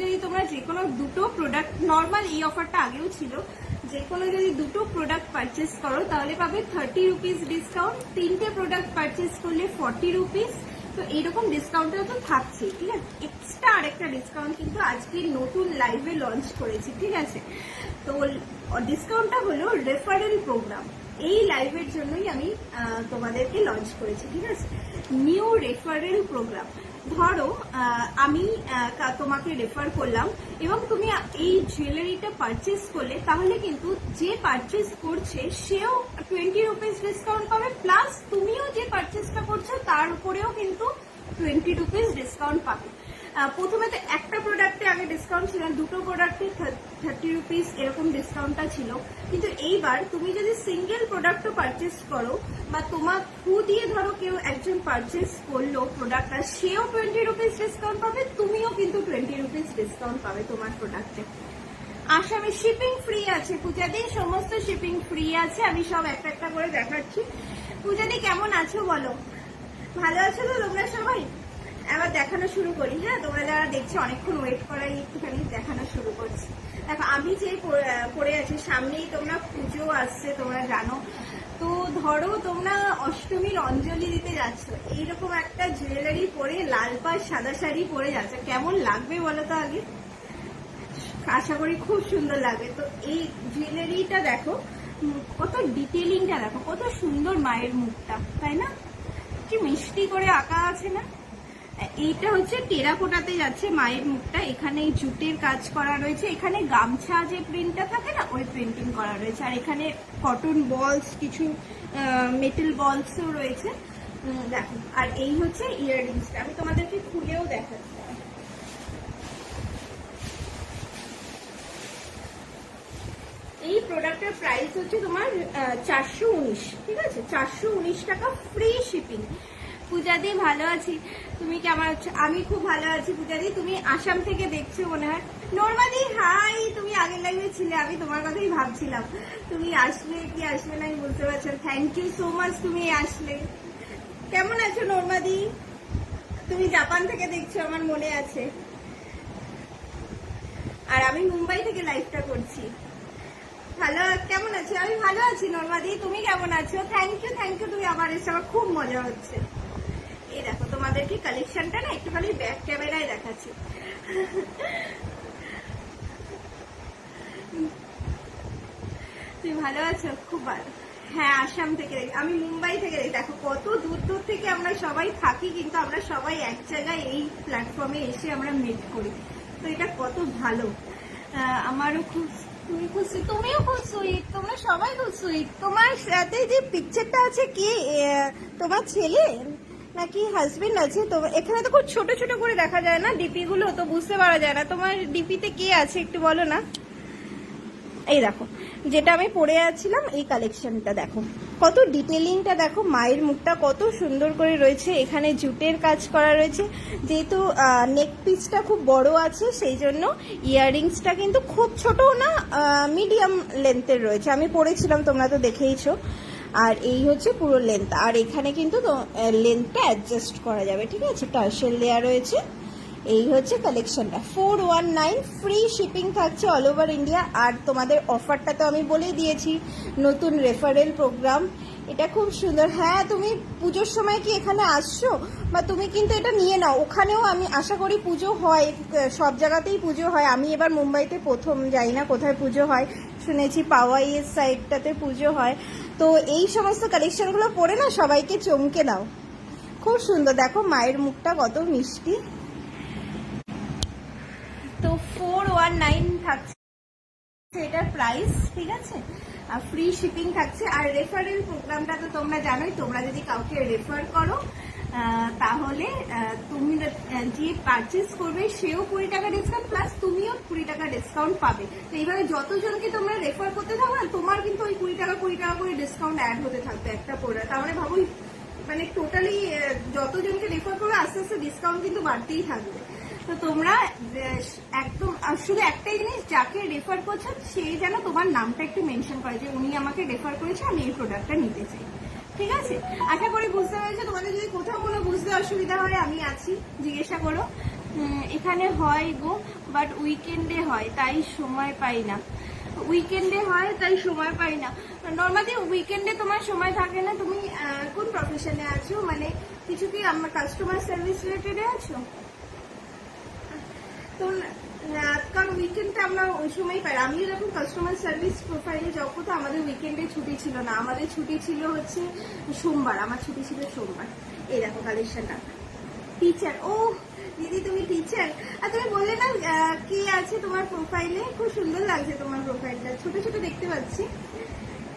যদি তোমরা যে কোনো দুটো প্রোডাক্ট, নর্মাল এই অফারটা আগেও ছিল, যে কোনো যদি দুটো প্রোডাক্ট পারচেস করো তাহলে পাবে 30 রুপিস ডিসকাউন্ট, 3টে প্রোডাক্ট পারচেস করলে 40 রুপিস। তো এইরকম ডিসকাউন্টটা তো থাকছে, ঠিক আছে। এক্সট্রা আরেকটা ডিসকাউন্ট কিন্তু আজকে নতুন লাইভে লঞ্চ করেছি, ঠিক আছে। তো ডিসকাউন্টটা হলো রেফারেল প্রোগ্রাম। এই লাইভের জন্যই আমি তোমাদেরকে লঞ্চ করেছি, ঠিক আছে। New referral program. ধরো আমি তোমাকে রেফার করলাম এবং তুমি এই জুয়েলারিটা পারচেস করলে, তাহলে কিন্তু যে পারচেস করছে সেও 20 রুপিস ডিসকাউন্ট পাবে, প্লাস তুমিও যে পারচেসটা করছো তার উপরেও কিন্তু 20 রুপিস ডিসকাউন্ট পাবে। প্রথমে তো একটা প্রোডাক্টে আগে ডিসকাউন্ট ছিল, দুটো প্রোডাক্টে 30 রুপিস এরকম ডিসকাউন্টটা ছিল, কিন্তু এইবার তুমি যদি সিঙ্গেল প্রোডাক্টও পারচেস করো বা তোমার থ্রু দিয়ে ধরো কেউ একজন পারচেস করলো প্রোডাক্টটা, সেও 20 রুপিস ডিসকাউন্ট পাবে, তুমিও কিন্তু 20 রুপিস ডিসকাউন্ট পাবে তোমার প্রোডাক্টে। আসামে শিপিং ফ্রি আছে পূজাদি, সমস্ত শিপিং ফ্রি আছে। আমি সব একটা একটা করে দেখাচ্ছি। পূজাদি কেমন আছো বলো? ভালো আছো তো তোমরা সবাই? এবার দেখানো শুরু করি। হ্যাঁ, তোমরা যারা দেখছো অনেকক্ষণ ওয়েট করাই, একটুখানি দেখানো শুরু করছি। দেখো আমি যে পরে আছি, সামনেই তোমরা পুজো আসছে তোমরা জানো। তো ধরো তোমরা অষ্টমীর অঞ্জলি দিতে যাচ্ছ, এইরকম একটা জুয়েলারি পরে, লাল পাড় সাদা শাড়ি পরে যাচ্ছ, কেমন লাগবে বলো তো আগে? আশা করি খুব সুন্দর লাগবে। তো এই জুয়েলারিটা দেখো, কত ডিটেলিংটা দেখো, কত সুন্দর মায়ের মুখটা, তাই না? কি মিষ্টি করে আঁকা আছে না? এইটা হচ্ছে টেরাকোটাতে যাচ্ছে মায়ের মুখটা। এখানে এই জুটের কাজ করা রয়েছে, এখানে গামছা যে প্রিন্টটা থাকে না ওই প্রিন্টিং করা রয়েছে, আর এখানে কটন বলস, কিছু মেটাল বলসও রয়েছে। দেখো, আর এই হচ্ছে ইয়াররিংসটা, আমি তোমাদেরকে খুলেও দেখাচ্ছি। এই প্রোডাক্টের প্রাইস হচ্ছে তোমার 419, ঠিক আছে, 419 টাকা, ফ্রি শিপিং। পূজাদি ভালো আছি, তুমি কেমন আছো? আমি খুব ভালো আছি পূজাদি। তুমি আসাম থেকে দেখছো মনে হয়। নর্মাদি হাই, তুমি আগের লাইভে ছিলে, আমি তোমার কথাই ভাবছিলাম তুমি আসলে কি আসলে না, আমি বুঝতে পারছি। থ্যাংক ইউ সো মাচ, তুমি আসলে। কেমন আছো নর্মাদি? তুমি জাপান থেকে দেখছো আমার মনে আছে, আর আমি মুম্বাই থেকে লাইভটা করছি। ভালো, কেমন আছো? আমি ভালো আছি নর্মাদি, তুমি কেমন আছো? থ্যাংক ইউ, তুমি আবার এসে, আমার খুব মজা হচ্ছে। এই দেখো তোমাদেরকে কালেকশনটা না একটুখানি ব্যাক ক্যামেরায় দেখাচ্ছি। তুমি ভালো আছো? খুব ভালো। হ্যাঁ, আসাম থেকে, আমি মুম্বাই থেকে। দেখো কত দূর দূর থেকে আমরা সবাই থাকি, কিন্তু আমরা সবাই এক জায়গায় এই প্ল্যাটফর্মে এসে আমরা মিট করি। তো এটা কত ভালো। আমারও খুব, তুমি খুব, তুমিও খুব সুইট, তোমরা সবাই খুব সুইট। তোমার সাথে যে পিকচারটা আছে, কি তোমার ছেলে নাকি হাজবেন্ড আছে? তো এখানে তো খুব ছোট ছোট করে দেখা যায় না ডিপি গুলো, তো বুঝতে পারা যায় না তোমার ডিপিতে কে আছে, একটু বলো না। এই দেখো যেটা আমি পরে আছিলাম, এই কালেকশনটা দেখো, কত ডিটেলিংটা দেখো, মায়ের মুখটা কত সুন্দর করে রয়েছে, এখানে জুটের কাজ করা রয়েছে। যেহেতু নেক পিসটা খুব বড় আছে, সেই জন্য ইয়াররিংসটা কিন্তু খুব ছোট না, মিডিয়াম লেন্থের রয়েছে। আমি পরেছিলাম, তোমরা তো দেখেইছো। আর এই হচ্ছে পুরো লেন্থ, আর এখানে কিন্তু লেন্থটা অ্যাডজাস্ট করা যাবে, ঠিক আছে। টার্সেল দেওয়া রয়েছে। এই হচ্ছে কালেকশনটা, 419, ফ্রি শিপিং থাকছে অল ওভার ইন্ডিয়া। আর তোমাদের অফারটা তো আমি বলেই দিয়েছি, নতুন রেফারেল প্রোগ্রাম, এটা খুব সুন্দর। হ্যাঁ, তুমি পুজোর সময় কি এখানে আসছো, বা তুমি কিন্তু এটা নিয়ে নাও। ওখানেও আমি আশা করি পুজো হয়, সব জায়গাতেই পুজো হয়। আমি এবার মুম্বাইতে প্রথম, যাই না কোথায় পুজো হয়, শুনেছি পাওয়াইয়ের সাইডটাতে পুজো হয়। তো এই সমস্ত কালেকশনগুলো পরে না সবাইকে চমকে দাও, খুব সুন্দর। দেখো মায়ের মুখটা কত মিষ্টি। তো 419 থাকছে এটার প্রাইস, ঠিক আছে, আর ফ্রি শিপিং থাকছে। আর রেফারেল প্রোগ্রামটা তো তোমরা জানোই, তোমরা যদি কাউকে রেফার করো তাহলে তুমি যে পারচেস করবে সেও 20 টাকা ডিসকাউন্ট, প্লাস তুমিও 20 টাকা ডিসকাউন্ট পাবে। তো এইভাবে যতজনকে তোমরা রেফার করতে থাকো না, তোমার কিন্তু ওই 20 টাকা করে ডিসকাউন্ট অ্যাড হতে থাকবে একটা প্রোডাক্ট। তার মানে ভাবো, মানে টোটালি যতজনকে রেফার করবে আস্তে আস্তে ডিসকাউন্ট কিন্তু বাড়তেই থাকবে। তো তোমরা একদম শুধু একটাই জিনিস, যাকে রেফার করছো সেই যেন তোমার নামটা একটু মেনশন করে, যে উনি আমাকে রেফার করেছে, আমি এই প্রোডাক্টটা নিতে চাই, ঠিক আছে। আশা করি বুঝতে পেরেছো। তোমাদের যদি কোথাও কোনো বুঝতে অসুবিধা হয় আমি আছি, জিজ্ঞাসা করো। এখানে হয় গো, বাট উইকেন্ডে হয় তাই সময় পাই না। উইকেন্ডে হয় তাই সময় পাই না। নর্মালি উইকেন্ডে তোমার সময় থাকে না। তুমি কোন প্রফেশনে আছো, মানে কিছু কি আমার কাস্টমার সার্ভিস রিলেটেডে আছো? তো কারণ উইকেন্ডে আমরা ওই সময় পাই। আমিও যখন কাস্টমার সার্ভিস প্রোফাইলে জব করতো আমাদের উইকেন্ডে ছুটি ছিল না, আমাদের ছুটি ছিল হচ্ছে সোমবার। আমার ছুটি ছিল সোমবার। এই দেখো কালেকশনটা। টিচার, ও দিদি তুমি টিচার? আর তুমি বললে না কে আছে তোমার প্রোফাইলে? খুব সুন্দর লাগছে তোমার প্রোফাইলটা, ছোট ছোট দেখতে পাচ্ছি।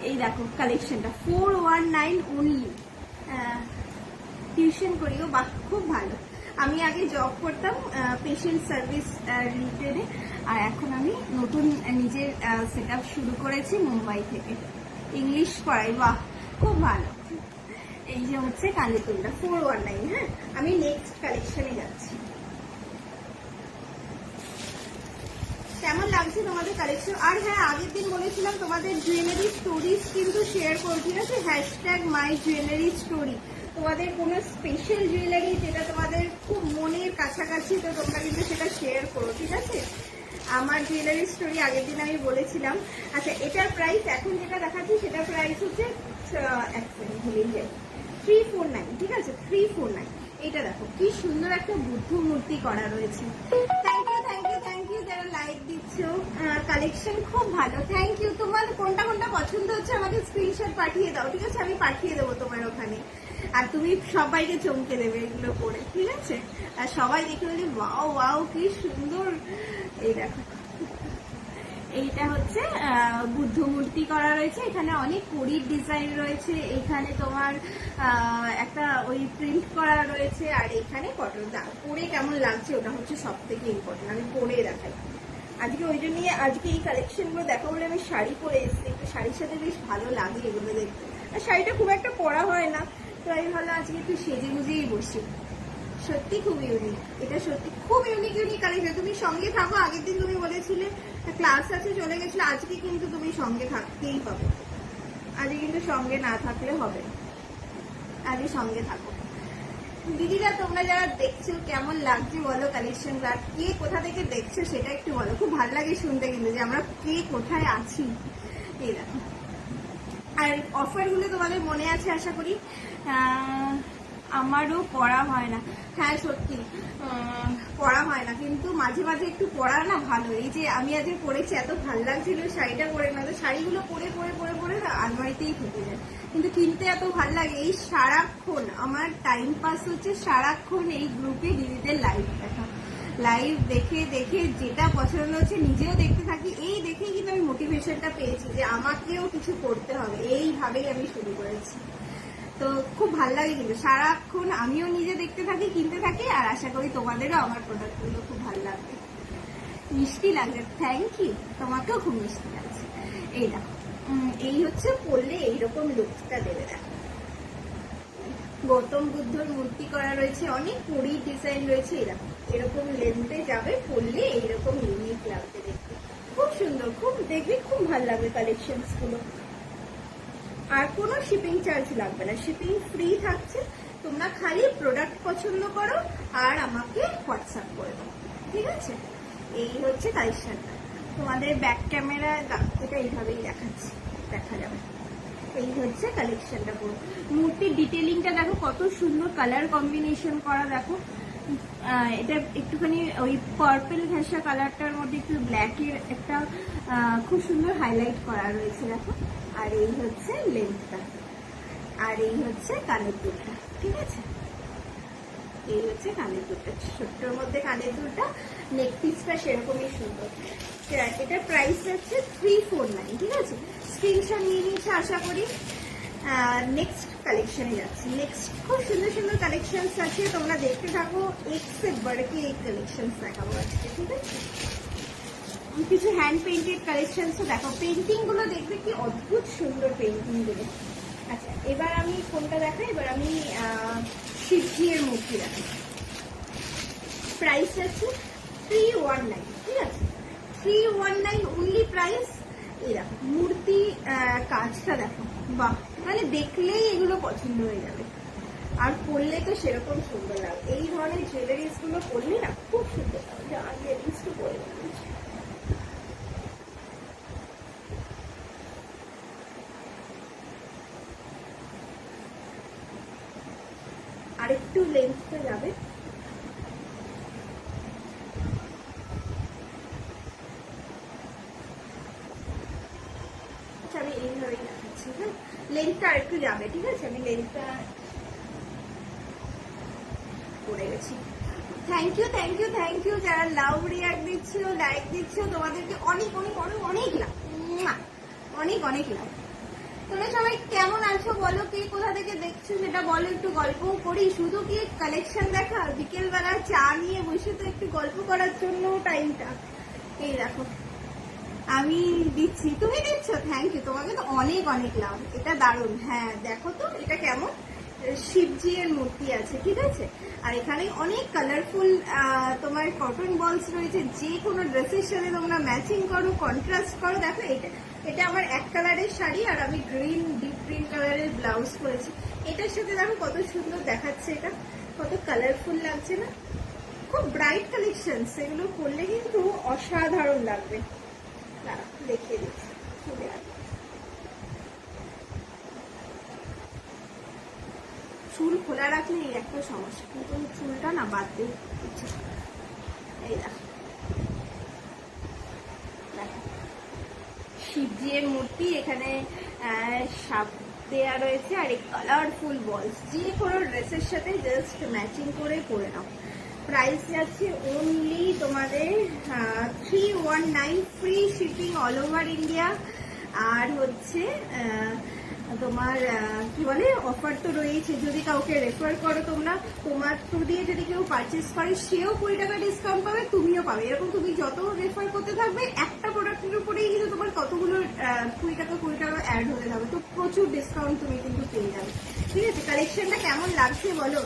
এই দেখো কালেকশনটা 419 অনলি। টিউশন করিও, বাহ খুব ভালো। আমি আগে জব করতাম পেশেন্ট সার্ভিস রিলেটেডে, আর এখন আমি নতুন নিজের সেট আপ শুরু করেছি মুম্বাই থেকে। ইংলিশ পড়াই, বাহ খুব ভালো। এই যে হচ্ছে কানের দুলটা 419। হ্যাঁ, আমি নেক্সট কালেকশনে যাচ্ছি। কেমন লাগছে তোমাদের কালেকশন? আর হ্যাঁ, আগের দিন বলেছিলাম তোমাদের জুয়েলারি স্টোরিজ কিন্তু শেয়ার করো, ঠিক আছে? হ্যাশট্যাগ মাই জুয়েলারি স্টোরি। তোমাদের কোনো স্পেশাল জুয়েলারি যেটা তোমাদের খুব মনের কাছাকাছি, তো তোমরা কিন্তু সেটা শেয়ার করো, ঠিক আছে? আমার জুয়েলারি স্টোরি আগের দিন আমি বলেছিলাম। আচ্ছা, এটার প্রাইস এখন যেটা দেখাচ্ছি সেটার প্রাইস হচ্ছে 349, ঠিক আছে? 349। এটা দেখো কি সুন্দর একটা বুদ্ধ মূর্তি করা রয়েছে। Thank you thank you thank you যারা লাইক দিচ্ছ। কালেকশন খুব ভালো, থ্যাংক ইউ। তোমার কোনটা কোনটা পছন্দ হচ্ছে আমাকে স্ক্রিনশট পাঠিয়ে দাও, ঠিক আছে? আমি পাঠিয়ে দেবো তোমার ওখানে। আর তুমি সবাইকে চমকে দেবে এগুলো পরে, ঠিক আছে? আর সবাই দেখে বলি ওয়াও ওয়াও কি সুন্দর। এই দেখো, এইটা হচ্ছে বুদ্ধ মূর্তি করা রয়েছে। এখানে অনেক কড়ির ডিজাইন রয়েছে। এখানে তোমার একটা ওই প্রিন্ট করা রয়েছে, আর এখানে কটন। পরে কেমন লাগছে ওটা হচ্ছে সব থেকে ইম্পর্টেন্ট। আমি পরে দেখাই আজকে, ওই জন্যই আজকে এই কালেকশনগুলো দেখা বলে আমি শাড়ি পরে এসেছি। একটু শাড়ির সাথে বেশ ভালো লাগে এগুলো দেখতে। আর শাড়িটা খুব একটা পরা হয় না, তো আমি ভাবলাম আজকে একটু সেজে গুজেই বসি। সত্যি খুব ইউনিক, এটা সত্যি খুব ইউনিক ইউনিক কালেকশন। তুমি সঙ্গে থাকো। আগের দিন তুমি বলেছিলে ক্লাস আছে চলে গেছিলে, আজকে কিন্তু তুমি সঙ্গে থাকতেই পাবে। আজকে কিন্তু সঙ্গে না থাকলে হবে, আজকে সঙ্গে থাকো। দিদিরা তোমরা যারা দেখছো কেমন লাগছে বলো কালেকশন? আর কে কোথা থেকে দেখছো সেটা একটু বলো। খুব ভালো লাগে শুনতে কিন্তু যে আমরা কে কোথায় আছি। এই দেখো, আর অফারগুলো তোমাদের মনে আছে আশা করি। আমারও পড়া হয় না। হ্যাঁ সত্যি পড়া হয় না, কিন্তু মাঝে মাঝে একটু পড়া না ভালো। এই যে আমি আজকে পরেছি, এত ভালো লাগছিল শাড়িটা পরে, না তো শাড়িগুলো পরে পরে পরে পরে না আলমারিতেই থেকে যায়, কিন্তু কিনতে এত ভালো লাগে। এই সারাক্ষণ আমার টাইম পাস হচ্ছে, সারাক্ষণ এই গ্রুপে দিদিদের লাইভ দেখা, লাইভ দেখে দেখে যেটা পছন্দ হচ্ছে নিজেও দেখতে থাকি। এই দেখেই কিন্তু আমি মোটিভেশনটা পেয়েছি যে আমাকেও কিছু করতে হবে, এইভাবেই আমি শুরু করেছি। তো খুব ভালো লাগে কিন্তু সারাক্ষণ আমিও নিজে দেখতে থাকি, কিনতে থাকি, আর আশা করি তোমাদেরও আমার প্রোডাক্টগুলো খুব ভালো লাগবে। মিষ্টি লাগছে, থ্যাংক ইউ। তোমাকেও খুব মিষ্টি লাগছে। এই দেখো, এই হচ্ছে পরলে এইরকম লুকটা দেবে। দেখো গৌতম বুদ্ধর মূর্তি করা রয়েছে, অনেক কুড়ি ডিজাইন রয়েছে। এরকম এরকম লেন্থে যাবে, পরলে এইরকম ইউনিক লাগবে দেখতে, খুব সুন্দর, খুব দেখবে খুব ভালো লাগবে কালেকশনস গুলো। আর কোনো শিপিং চার্জ লাগবে না, শিপিং ফ্রি থাকছে। তোমরা খালি প্রোডাক্ট পছন্দ করো আর আমাকে হোয়াটসঅ্যাপ করে দাও, ঠিক আছে? এই হচ্ছে কালেকশনটা। তোমাদের ব্যাক ক্যামেরা এটা এইভাবেই দেখাচ্ছি, দেখা যাবে। এই হচ্ছে কালেকশনটা পুরো। মূর্তির ডিটেলিংটা দেখো কত সুন্দর, কালার কম্বিনেশন করা দেখো। এটা একটুখানি ওই পার্পল ঘেঁষা কালারটার মধ্যে একটু ব্ল্যাকের একটা খুব সুন্দর হাইলাইট করা রয়েছে দেখো। আর এই হচ্ছে লেন্থটা, আর এই হচ্ছে কানের দুলটা, ঠিক আছে? এই হচ্ছে কানের দুলটা, ছোট্টর মধ্যে কানের দুলটা। নেক পিসটা সেরকমই সুন্দর। এটার প্রাইস হচ্ছে 349, ঠিক আছে? স্ক্রিনশট নিয়ে নিয়েছে আশা করি। নেক্সট কালেকশনে যাচ্ছি। নেক্সট খুব সুন্দর সুন্দর কালেকশনস আছে, তোমরা দেখতে থাকো। একসে বাড়কে এই কালেকশনস দেখাবো আজকে, ঠিক আছে? কিছু হ্যান্ড পেইন্টেড কালেকশনসও দেখো। পেন্টিং গুলো দেখবে কি অদ্ভুত সুন্দর পেন্টিং গুলো। আচ্ছা, এবার আমি কোনটা দেখাই? এবার আমি শিবজি এর মূর্তি দেখাই। প্রাইস আছে 319, ঠিক আছে? 319 অনলি প্রাইস। এই দেখো মূর্তি কাজটা দেখো, বাহ, মানে দেখলেই এগুলো পছন্দ হয়ে যাবে। আর পরলে তো সেরকম সুন্দর লাগে, এই ধরনের জুয়েলারিস গুলো পরলে না খুব সুন্দর লাগে। আর ইয়ারিংস তো পরে নিচ্ছি। আরেকটু লেন্থে যাবে। আমি এইভাবেই দেখাচ্ছি, হ্যাঁ লেন্থটা আরেকটু যাবে, ঠিক আছে আমি লেন্থটা করে গেছি। Thank you thank you thank you যারা লাভ রিয়াক্ট দিচ্ছ, লাইক দিচ্ছ, তোমাদেরকে অনেক অনেক অনেক অনেক লাভ, অনেক অনেক লাভ। তোমরা সবাই কেমন আছো বলো, কে কোথা থেকে দেখছো সেটা বলো, একটু গল্পও করি। শুধু কি কালেকশন দেখা, বিকেলবেলা চা নিয়ে বসে তো একটু গল্প করার জন্য টাইমটা। এই দেখো আমি দিচ্ছি, তুমি দিচ্ছ, থ্যাংক ইউ, তোমাকে তো অনেক অনেক লাভ। এটা দারুণ, হ্যাঁ দেখো তো এটা কেমন, শিবজি এর মূর্তি আছে, ঠিক আছে। আর এখানে অনেক কালারফুল তোমার কটন বলস রয়েছে, যে কোনো ড্রেসের সাথে তোমরা ম্যাচিং করো, কন্ট্রাস্ট করো। দেখো এটা আমার এক কালারের শাড়ি, আর আমি ডিপ গ্রিন কালারের ব্লাউজ পরেছি। এটার সাথে দেখো কত সুন্দর দেখাচ্ছে, এটা কত কালারফুল লাগছে না, খুব ব্রাইট কালেকশন। সেগুলো পরলে কিন্তু অসাধারণ লাগবে। দেখিয়ে দিচ্ছি, চুল খোলা রাখলে এই একটা সমস্যা, কিন্তু চুলটা না বাদ দিয়ে দিচ্ছে। এই দেখো শিবজি এর মূর্তি, এখানে সাপ দেয়া রয়েছে, আর এই কালারফুল বলস, যে কোনো ড্রেসের সাথে জাস্ট ম্যাচিং করে পরে নাও। প্রাইস যাচ্ছে অনলি তোমাদের 319, free shipping all over India. আর হচ্ছে তোমার কি বলে, অফার তো রয়েছে, যদি কাউকে রেফার করো তোমরা, তোমার থ্রু দিয়ে যদি কেউ পারচেস করে সেও 20 টাকা ডিসকাউন্ট পাবে, তুমিও পাবে। এরকম তুমি যত রেফার করতে থাকবে একটা প্রোডাক্টের উপরেই কিন্তু তোমার কতগুলো 20 টাকা অ্যাড হতে থাকবে, তো প্রচুর ডিসকাউন্ট তুমি কিন্তু পেয়ে যাবে, ঠিক আছে। কালেকশনটা কেমন লাগছে বলো।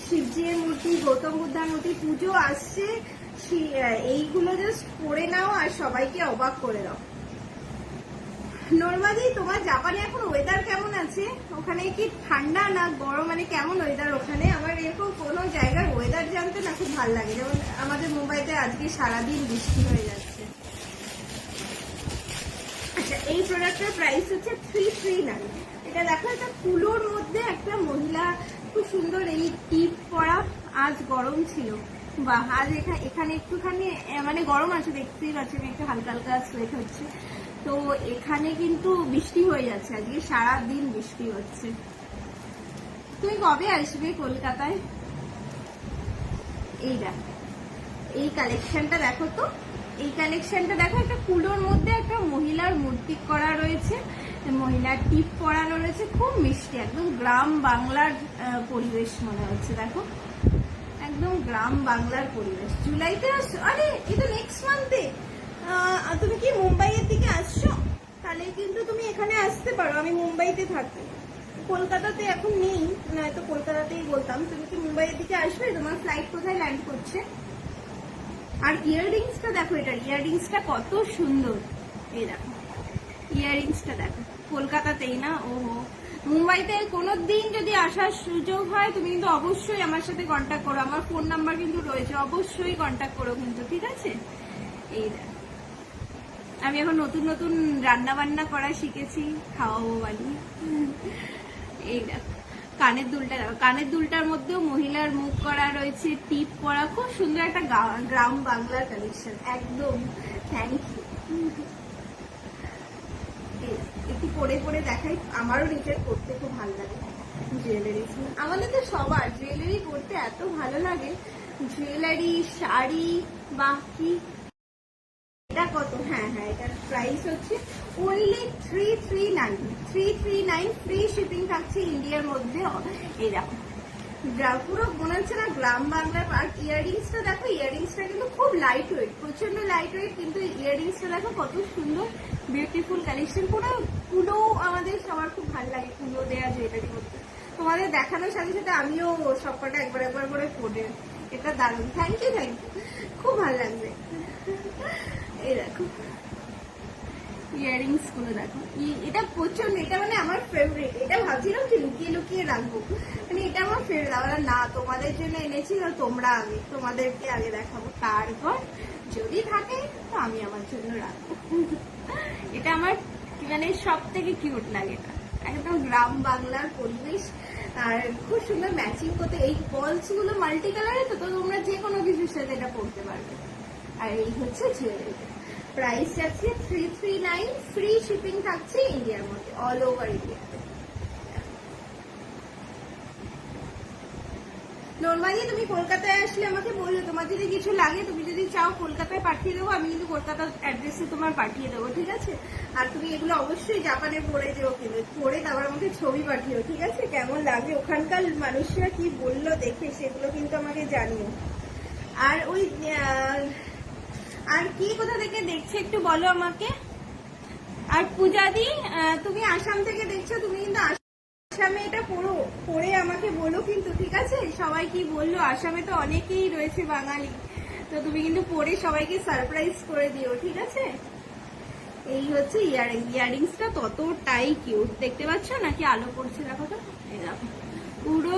শিবজি এর মূর্তি, গৌতম বুদ্ধার মূর্তি, পুজো আসছে, এইগুলো জাস্ট পরে নাও আর সবাইকে অবাক করে দাও। নর্মালি তোমার জাপানে এখন ওয়েদার কেমন আছে, ওখানে কি ঠান্ডা না গরম, মানে কেমন ওয়েদার ওখানে? আমার এরকম কোনো জায়গার ওয়েদার জানতে না খুব ভালো লাগে, যেমন আমাদের মুম্বাইতে আজকে সারাদিন বৃষ্টি হয়ে যাচ্ছে। আচ্ছা, এই প্রোডাক্টের প্রাইস হচ্ছে 339। এটা দেখো, একটা কুলোর মধ্যে একটা মহিলা, খুব সুন্দর এই টিপ পরা। আজ গরম ছিল, বা আজ এখানে একটুখানি মানে গরম আছে, দেখতেই পাচ্ছি আমি, একটু হালকা হালকা সোয়েট হচ্ছে। তো এখানে কিন্তু বৃষ্টি হয়ে যাচ্ছে, আজকে সারাদিন বৃষ্টি হচ্ছে। তুমি কবে আসবে কলকাতায়? এই দেখো এই কালেকশনটা দেখো তো, এই কালেকশনটা দেখো, একটা কুলোর মধ্যে একটা মহিলার মূর্তি করা রয়েছে, মহিলার টিপ পরানো রয়েছে, খুব মিষ্টি, একদম গ্রাম বাংলার পরিবেশ মনে হচ্ছে। দেখো একদম গ্রাম বাংলার পরিবেশ। জুলাইতে আসছো? আরে এটা নেক্সট মান্থে। তুমি কি মুম্বাইয়ের দিকে আসছো? তাহলে কিন্তু তুমি এখানে আসতে পারো, আমি মুম্বাইতে থাকি, কলকাতাতে এখন নেই, নয়তো কলকাতাতেই বলতাম। তুমি কি মুম্বাইয়ের দিকে আসবে? তোমার ফ্লাইট কোথায় ল্যান্ড করছে? আর ইয়াররিংসটা দেখো, এটার ইয়াররিংসটা কত সুন্দর। এই দেখো ইয়াররিংসটা দেখো, কলকাতাতেই না, ওহো। মুম্বাইতে কোনোদিন যদি আসার সুযোগ হয়, তুমি কিন্তু অবশ্যই আমার সাথে কন্ট্যাক্ট করো, আমার ফোন নাম্বার কিন্তু রয়েছে, অবশ্যই কন্ট্যাক্ট করো কিন্তু, ঠিক আছে। এই দেখো, আমি এখন নতুন নতুন রান্না বান্না করা শিখেছি, খাওয়াবো বানিয়ে। এই দেখো কানের দুলটা দেখো, কানের দুলটার মধ্যেও মহিলার মুখ করা রয়েছে, টিপ পরা, খুব সুন্দর একটা গ্রাম বাংলার কালেকশন একদম। Thank you. একটু পরে পরে দেখাই, আমারও নিজের করতে খুব ভালো লাগে জুয়েলারি। আমাদের তো সবার জুয়েলারি করতে এত ভালো লাগে, জুয়েলারি, শাড়ি, বাকি। এটা কত? হ্যাঁ হ্যাঁ, এটার প্রাইস হচ্ছে অনলি 339, ফ্রি শিপিং থাকছে ইন্ডিয়ার মধ্যে। এই দেখো পুরো মনে হচ্ছে না গ্রাম বাংলার। আর ইয়াররিংসটা দেখো, ইয়াররিংসটা কিন্তু খুব লাইট ওয়েট, প্রচন্ড লাইট ওয়েট, কিন্তু ইয়াররিংসটা দেখো কত সুন্দর, বিউটিফুল কালেকশন। পুরো আমাদের সবার খুব ভালো লাগে কুলো দেওয়া জুয়েলারি করতে। তোমাদের দেখানোর সাথে সাথে আমিও সবকটা একবার একবার করে পড়ে। এটা দারুণ, থ্যাংক ইউ, খুব ভালো লাগবে। এই দেখো ইয়াররিংস গুলো দেখো, এটা প্রচন্ড, এটা মানে আমার ফেভারিট। এটা ভাবছিলাম যে লুকিয়ে লুকিয়ে রাখবো, মানে এটা আমার ফেভারিট। আমরা না, তোমাদের জন্য এনেছি, তোমরা আগে, তোমাদেরকে আগে দেখাবো, তারপর যদি থাকে তো আমি আমার জন্য রাখবো। এটা আমার মানে সব থেকে কিউট লাগে, এটা একদম গ্রাম বাংলার পরিবেশ, আর খুব সুন্দর ম্যাচিং করতে। এই বলস গুলো মাল্টি কালারে, তো তোমরা যে কোনো কিছুর সাথে এটা পরতে পারবে। আর এই হচ্ছে জুয়েলারিটা, প্রাইস যাচ্ছে 339, ফ্রি শিপিং থাকছে ইন্ডিয়ার মধ্যে, অল ওভার ইন্ডিয়া। নর্মালি তুমি কলকাতায় আসলে আমাকে বললো, তোমার যদি কিছু লাগে, তুমি যদি চাও কলকাতায় পাঠিয়ে দেবো, আমি কিন্তু কলকাতার অ্যাড্রেসে তোমার পাঠিয়ে দেবো, ঠিক আছে? আর তুমি এগুলো অবশ্যই জাপানে পরে যেও, কিন্তু পরে তারপর আমাকে ছবি পাঠিও, ঠিক আছে? কেমন লাগে, ওখানকার মানুষরা কি বললো দেখে, সেগুলো কিন্তু আমাকে জানিও। আর ওই আর কি কোথা থেকে দেখছে একটু বলো আমাকে। আর পূজাদি, তুমি আসাম থেকে দেখছো, তুমি কিন্তু আসামে এটা পড়ে আমাকে বলো কিন্তু, ঠিক আছে? সবাই কি বললো, আসামে তো অনেকেই রয়েছে বাঙালি, তো তুমি কিন্তু পড়ে সবাইকে সারপ্রাইজ করে দিও, ঠিক আছে? এই হচ্ছে ইয়াররিংসটা ততটাই কিউট, দেখতে পাচ্ছ নাকি আলো পড়ছে, দেখো তো, এই দেখো পুরো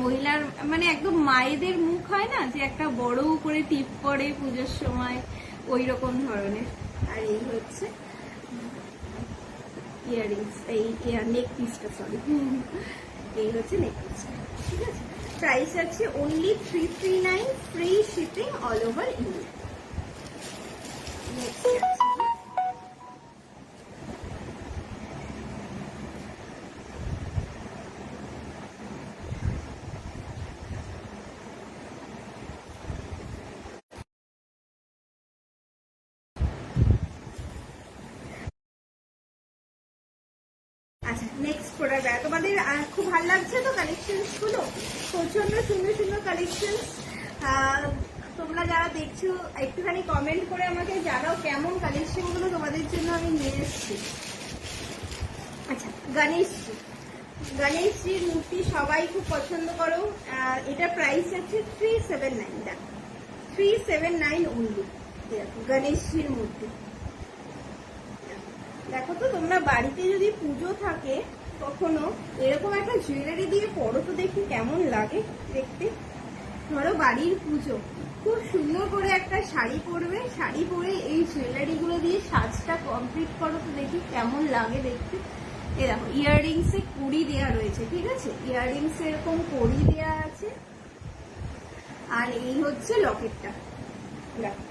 মহিলার মানে একদম মায়েদের মুখ হয় না, যে একটা বড় করে টিপ পরে পুজোর সময়, ওই রকম ধরনের। আর এই হচ্ছে ইয়াররিংস, এই নেক পিসটা, সরি, এই হচ্ছে নেক পিসটা, ঠিক আছে? প্রাইস আছে only 339, free shipping all over India. Next আচ্ছা, নেক্সট প্রোডাক্ট। তোমাদের খুব ভালো লাগছে তো কালেকশনস গুলো, প্রচন্ড সুন্দর সুন্দর কালেকশন। তোমরা যারা দেখছো একটুখানি কমেন্ট করে আমাকে জানাও কেমন কালেকশন গুলো তোমাদের জন্য আমি নিয়ে এসেছি। আচ্ছা, গণেশজির মূর্তি সবাই খুব পছন্দ করো। এটা প্রাইস আছে 379, 379 অনলি। দেখো গণেশজির মূর্তি, দেখো তো, তোমরা বাড়িতে যদি পুজো থাকে কখনো, এরকম একটা জুয়েলারি দিয়ে পরো তো দেখি কেমন লাগে দেখতে। ধরো বাড়ির পুজো, খুব সুন্দর করে একটা শাড়ি পরবে, শাড়ি পরে এই জুয়েলারি গুলো দিয়ে সাজটা কমপ্লিট করো তো দেখি কেমন লাগে দেখতে। এই দেখো ইয়াররিংস এ কুড়ি দেওয়া রয়েছে, ঠিক আছে? ইয়াররিংস এরকম কুড়ি দেওয়া আছে। আর এই হচ্ছে লকেটটা, দেখো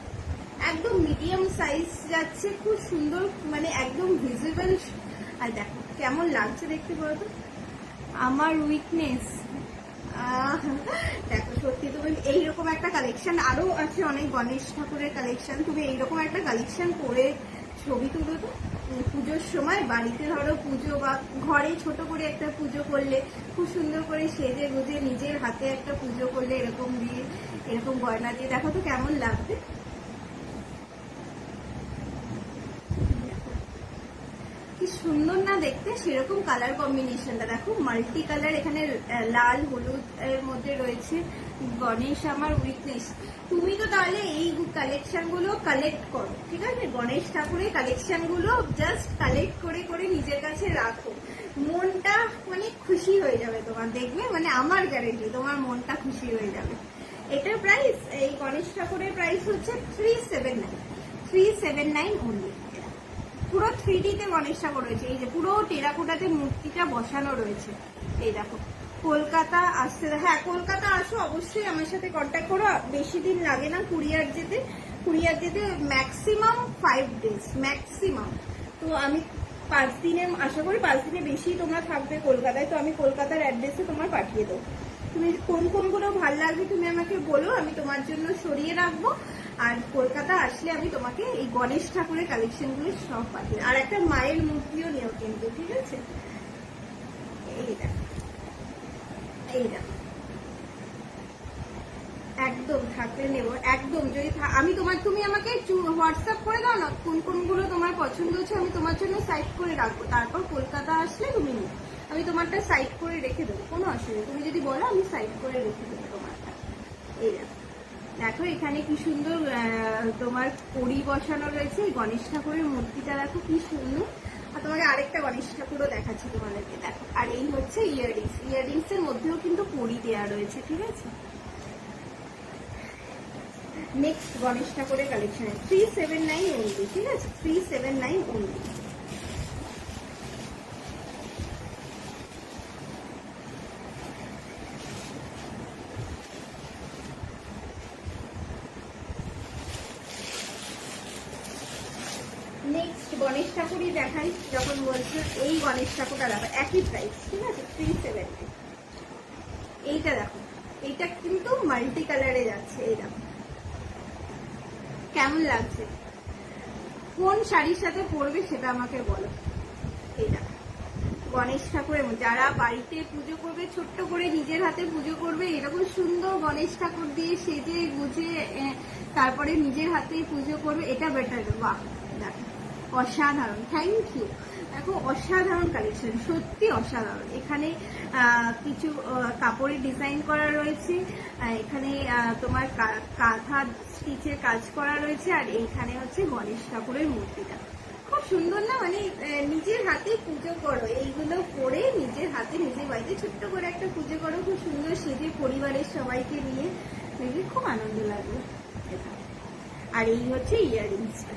একদম মিডিয়াম সাইজ যাচ্ছে, খুব সুন্দর, মানে একদম ভিজিবল। আর দেখো কেমন লাগছে দেখতে, বলো তো। আমার উইকনেস, দেখো সত্যি তুমি এইরকম একটা কালেকশন, আরো আছে অনেক গণেশ ঠাকুরের কালেকশন, তুমি এইরকম একটা কালেকশন করে ছবি তুলো তো পুজোর সময় বাড়িতে। ধরো পুজো বা ঘরে ছোট করে একটা পুজো করলে, খুব সুন্দর করে সেজে গুজে নিজের হাতে একটা পুজো করলে, এরকম দিয়ে, এরকম গয়না দিয়ে, দেখো তো কেমন লাগবে। কি সুন্দর না দেখতে, সেরকম কালার কম্বিনেশনটা দেখো, মাল্টি কালার, এখানে লাল হলুদ এর মধ্যে রয়েছে। গণেশ আমার উইকনেস। তুমি তো তাহলে এই কালেকশন গুলো কালেক্ট করো, ঠিক আছে? গণেশ ঠাকুরের কালেকশন গুলো জাস্ট কালেক্ট করে করে নিজের কাছে রাখো, মনটা মানে খুশি হয়ে যাবে তোমার, দেখবে, মানে আমার গ্যারেন্টি তোমার মনটা খুশি হয়ে যাবে। এটার প্রাইস, এই গণেশ ঠাকুরের প্রাইস হচ্ছে 379, 379 অনলি। পুরো 3D তে গণেশ ঠাকুর রয়েছে, এই যে পুরো টেরাকোটাতে মূর্তিটা বসানো রয়েছে। এই দেখো, কলকাতা আসতে, হ্যাঁ কলকাতা আসো অবশ্যই, আমার সাথে কন্ট্যাক্ট করো। বেশি দিন লাগে না কুরিয়ার যেতে ম্যাক্সিমাম 5 days ম্যাক্সিমাম। তো আমি 5 দিনের, আশা করি 5 দিনে বেশি তোমরা থাকবে কলকাতায়, তো আমি কলকাতার অ্যাড্রেসে তোমার পাঠিয়ে দেবো। তুমি কোনগুলো ভালো লাগবে তুমি আমাকে বলো, আমি তোমার জন্য সরিয়ে রাখবো। আর কলকাতা আসলে আমি তোমাকে এই গণেশ ঠাকুরের কালেকশন গুলো সব পাঠিয়ে, আর একটা মায়ের মূর্তিও নিও কিন্তু, ঠিক আছে? এইটা একদম থাকলে নেবো, একদম। যদি আমি তুমি আমাকে হোয়াটসঅ্যাপ করে দাও না কোনগুলো তোমার পছন্দ হচ্ছে, আমি তোমার জন্য সাইড করে রাখবো। তারপর কলকাতা আসলে তুমি নিও, আমি তোমারটা সাইড করে রেখে দেবো, কোনো অসুবিধা। তুমি যদি বলো আমি সাইড করে রেখে দেবো তোমারটা। এই দেখো দেখো এখানে কি সুন্দর তোমার কড়ি বসানো রয়েছে। গণেশ ঠাকুরের মূর্তিটা দেখো কি সুন্দর। আর তোমাকে আরেকটা গণেশ ঠাকুরও দেখাচ্ছি তোমাদেরকে, দেখো। আর এই হচ্ছে ইয়াররিংস, ইয়াররিংস এর মধ্যেও কিন্তু কড়ি দেওয়া রয়েছে, ঠিক আছে। নেক্সট গণেশ ঠাকুরের কালেকশন 379 অনলি, ঠিক আছে, 379 অনলি। নেক্সট গণেশ ঠাকুরই দেখাই, যখন বলছো এই গণেশ ঠাকুরটা দেখো একই প্রাইস, ঠিক আছে, 379। এইটা দেখো, এইটা কিন্তু মাল্টি কালারে যাচ্ছে। এই দেখো কেমন লাগছে, কোন শাড়ির সাথে পরবে সেটা আমাকে বলো। এইটা গণেশ ঠাকুরের, যারা বাড়িতে পুজো করবে, ছোট্ট করে নিজের হাতে পুজো করবে, এরকম সুন্দর গণেশ ঠাকুর দিয়ে সেজে গুজে তারপরে নিজের হাতে পুজো করবে, এটা বেটার। বাহ দেখো অসাধারণ, থ্যাংক ইউ। দেখো অসাধারণ কালেকশন, সত্যি অসাধারণ। এখানে কিছু কাপড়ের ডিজাইন করা রয়েছে, এখানে তোমার কাঁথা স্টিচের কাজ করা রয়েছে, আর এইখানে হচ্ছে গণেশ ঠাকুরের মূর্তিটা। খুব সুন্দর না, মানে নিজের হাতে পুজো করো, এইগুলো পরে নিজের হাতে নিজের বাড়িতে ছোট্ট করে একটা পুজো করো, খুব সুন্দর সেজে পরিবারের সবাইকে নিয়ে, দেখবে খুব আনন্দ লাগবে। আর এই হচ্ছে ইয়াররিংসটা,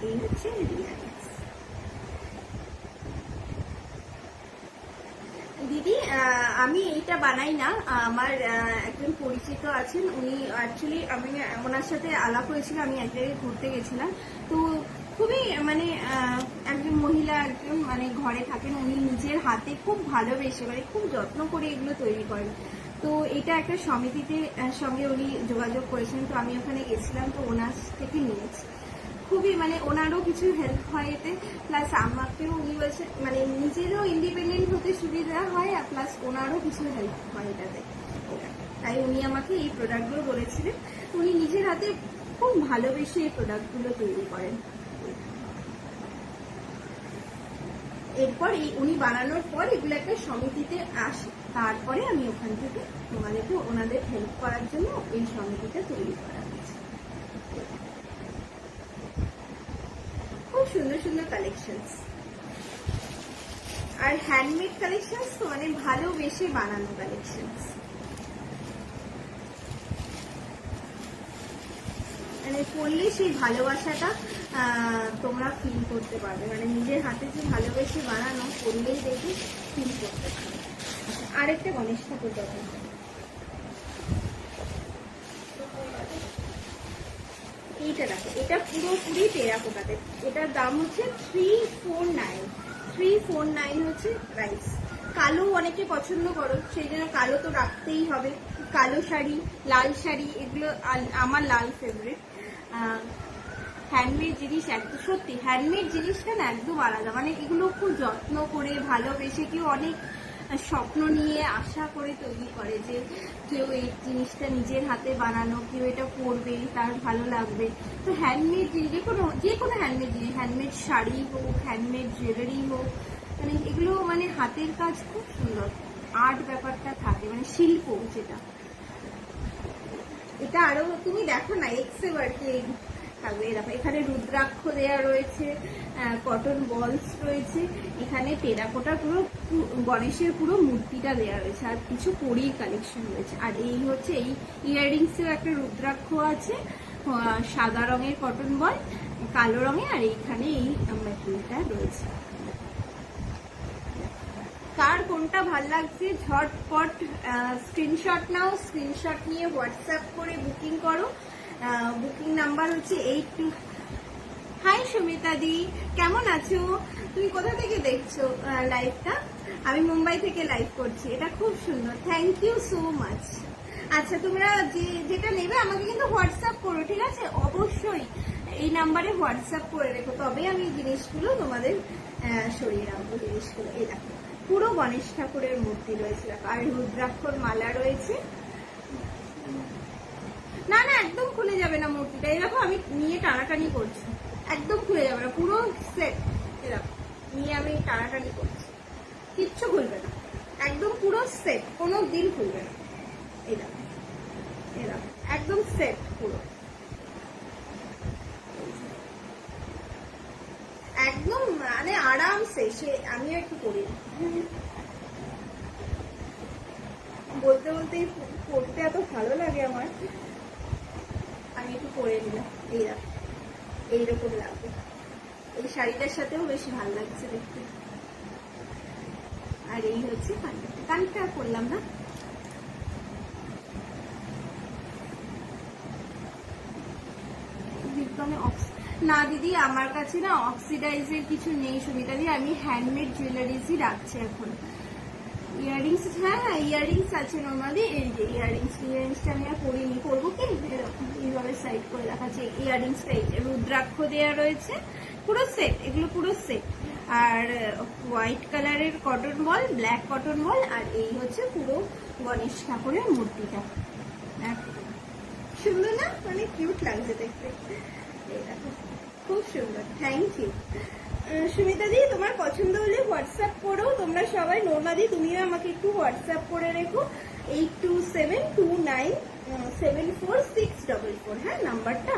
এই হচ্ছে ইয়াররিংস। দিদি আমি এইটা বানাই না, আমার একজন পরিচিত আছেন, উনি অ্যাকচুয়ালি, আমি ওনার সাথে আলাপ হয়েছিল, আমি এক জায়গায় ঘুরতে গেছিলাম, তো খুবই মানে একজন মহিলা, একজন মানে ঘরে থাকেন, উনি নিজের হাতে খুব ভালোবেসে, মানে খুব যত্ন করে এগুলো তৈরি করেন। তো এটা একটা সমিতিতে সঙ্গে উনি যোগাযোগ করেছেন, তো আমি ওখানে গেছিলাম, তো ওনার থেকে নিয়েছি। খুবই মানে ওনারও কিছু হেল্প হয় এতে, প্লাস আমাকেও উনি বলছে মানে নিজেরও ইন্ডিপেন্ডেন্ট হতে সুবিধা হয়, আর প্লাস ওনারও কিছু হেল্প হয় এটাতে। তাই উনি আমাকে এই প্রোডাক্টগুলো বলেছিলেন, উনি নিজের হাতে খুব ভালোবেসে এই প্রোডাক্টগুলো তৈরি করেন। এরপর এই উনি বানানোর পর এগুলো একটা সমিতিতে আসে, তারপরে আমি ওখান থেকে তোমাদেরকে ওনাদের হেল্প করার জন্য এই সমিতিটা তৈরি করা হয়েছে। খুব সুন্দর সুন্দর কালেকশনস, আর হ্যান্ডমেড কালেকশনস, তো মানে ভালোবেসে বানানো কালেকশনস, মানে পড়লে সেই ভালোবাসাটা তোমরা ফিল করতে পারবে, মানে নিজের হাতে যে ভালোবেসে বানানো, পড়লেই দেখে ফিল করতে পারবে। আরেকটা গণেশ ঠাকুর দেখো, এইটা দেখো, এটা পুরোপুরি টেরাকোটাতে, এটার দাম হচ্ছে 349 হচ্ছে প্রাইস। কালো অনেকে পছন্দ করো, সেই জন্য কালো তো রাখতেই হবে, কালো শাড়ি, লাল শাড়ি, এগুলো আমার লাল ফেভারিট। হ্যান্ডমেড জিনিস একদম, সত্যি হ্যান্ডমেড জিনিসটা না একদম আলাদা, মানে এগুলো খুব যত্ন করে ভালোবেসে, কেউ অনেক স্বপ্ন নিয়ে আশা করে তৈরি করে যে কেউ এই জিনিসটা নিজের হাতে বানানো, কেউ এটা পরবে, তার ভালো লাগবে। তো হ্যান্ডমেড জিনিস, যে কোনো হ্যান্ডমেড জিনিস, হ্যান্ডমেড শাড়ি হোক, হ্যান্ডমেড জুয়েলারি হোক, মানে এগুলো মানে হাতের কাজ খুব সুন্দর, আর্ট ব্যাপারটা থাকে, মানে শিল্প যেটা। এটা আরো তুমি দেখো না, এক্সে বাড়তে থাকবে। দেখো এখানে রুদ্রাক্ষ দেয়া রয়েছে, কটন বলস রয়েছে, এখানে টেরাকোটার পুরো গণেশের পুরো মূর্তিটা দেয়া রয়েছে, আর কিছু কড়ির কালেকশন রয়েছে। আর এই হচ্ছে এই ইয়াররিংসেও একটা রুদ্রাক্ষ আছে, সাদা রঙের কটন বল, কালো রঙে, আর এইখানে এই মেটেরিয়ালটা রয়েছে। কার কোনটা ভাল লাগছে ঝটপট স্ক্রিনশট নাও, স্ক্রিনশট নিয়ে হোয়াটসঅ্যাপ করে বুকিং করো। বুকিং নাম্বার হচ্ছে 82। হাই সুমিতা দি, কেমন আছো? তুমি কোথা থেকে দেখছো লাইভটা? আমি মুম্বাই থেকে লাইভ করছি। এটা খুব সুন্দর, থ্যাংক ইউ সো মাচ। আচ্ছা তোমরা যেটা নেবে আমাকে কিন্তু হোয়াটসঅ্যাপ করো, ঠিক আছে? অবশ্যই এই নাম্বারে হোয়াটসঅ্যাপ করে রেখো, তবে আমি জিনিসগুলো তোমাদের সরিয়ে রাখবো। জিনিসগুলো এই দেখো, পুরো গণেশ ঠাকুরের মূর্তি রয়েছে, আর রুদ্রাক্ষর মালা রয়েছে। না না একদম খুলে যাবে না মূর্তিটা, এরকম আমি নিয়ে টানাটানি করছি, একদম খুলে যাবে না, পুরো সেট এরকম নিয়ে আমি টানাটানি করছি, কিচ্ছু খুলবে না, একদম পুরো সেট, কোনো দিন খুলবে না। এরকম এরকম একদম সেট পুরো, একদম মানে আরামসে। সে আমিও একটু করি, বলতে বলতেই পড়তে এত ভালো লাগে আমার, আমি একটু পরে নিলাম। এইরকম লাগবে, এই শাড়িটার সাথেও বেশ ভালো লাগছে দেখতে। আর এই হচ্ছে কানটা করলাম না, না দিদি আমার কাছে না অক্সিডাইজের কিছু নেই সুমিতা দি, আমি হ্যান্ডমেড জুয়েলারিজই রাখছি এখন। ইয়াররিংস, হ্যাঁ ইয়াররিংস আছে নর্মালি, এই যে ইয়াররিংসটা আমি আর পরিনি, করবো কি এরকম এইভাবে সাইড করে দেখাচ্ছি। ইয়াররিংসটা এই যে রুদ্রাক্ষ দেওয়া রয়েছে, পুরো সেট, এগুলো পুরো সেট। আর হোয়াইট কালারের কটন বল, ব্ল্যাক কটন বল, আর এই হচ্ছে পুরো গণেশ ঠাকুরের মূর্তিটা। সুন্দর না, মানে কিউট লাগছে দেখতে, এই দেখো খুব সুন্দর। থ্যাংক ইউ সুমিতা দি, তোমার পছন্দ হলে হোয়াটসঅ্যাপ করো তোমরা সবাই। নর্মা দি তুমিও আমাকে একটু হোয়াটসঅ্যাপ করে রেখো, 8272974644, হ্যাঁ নাম্বারটা।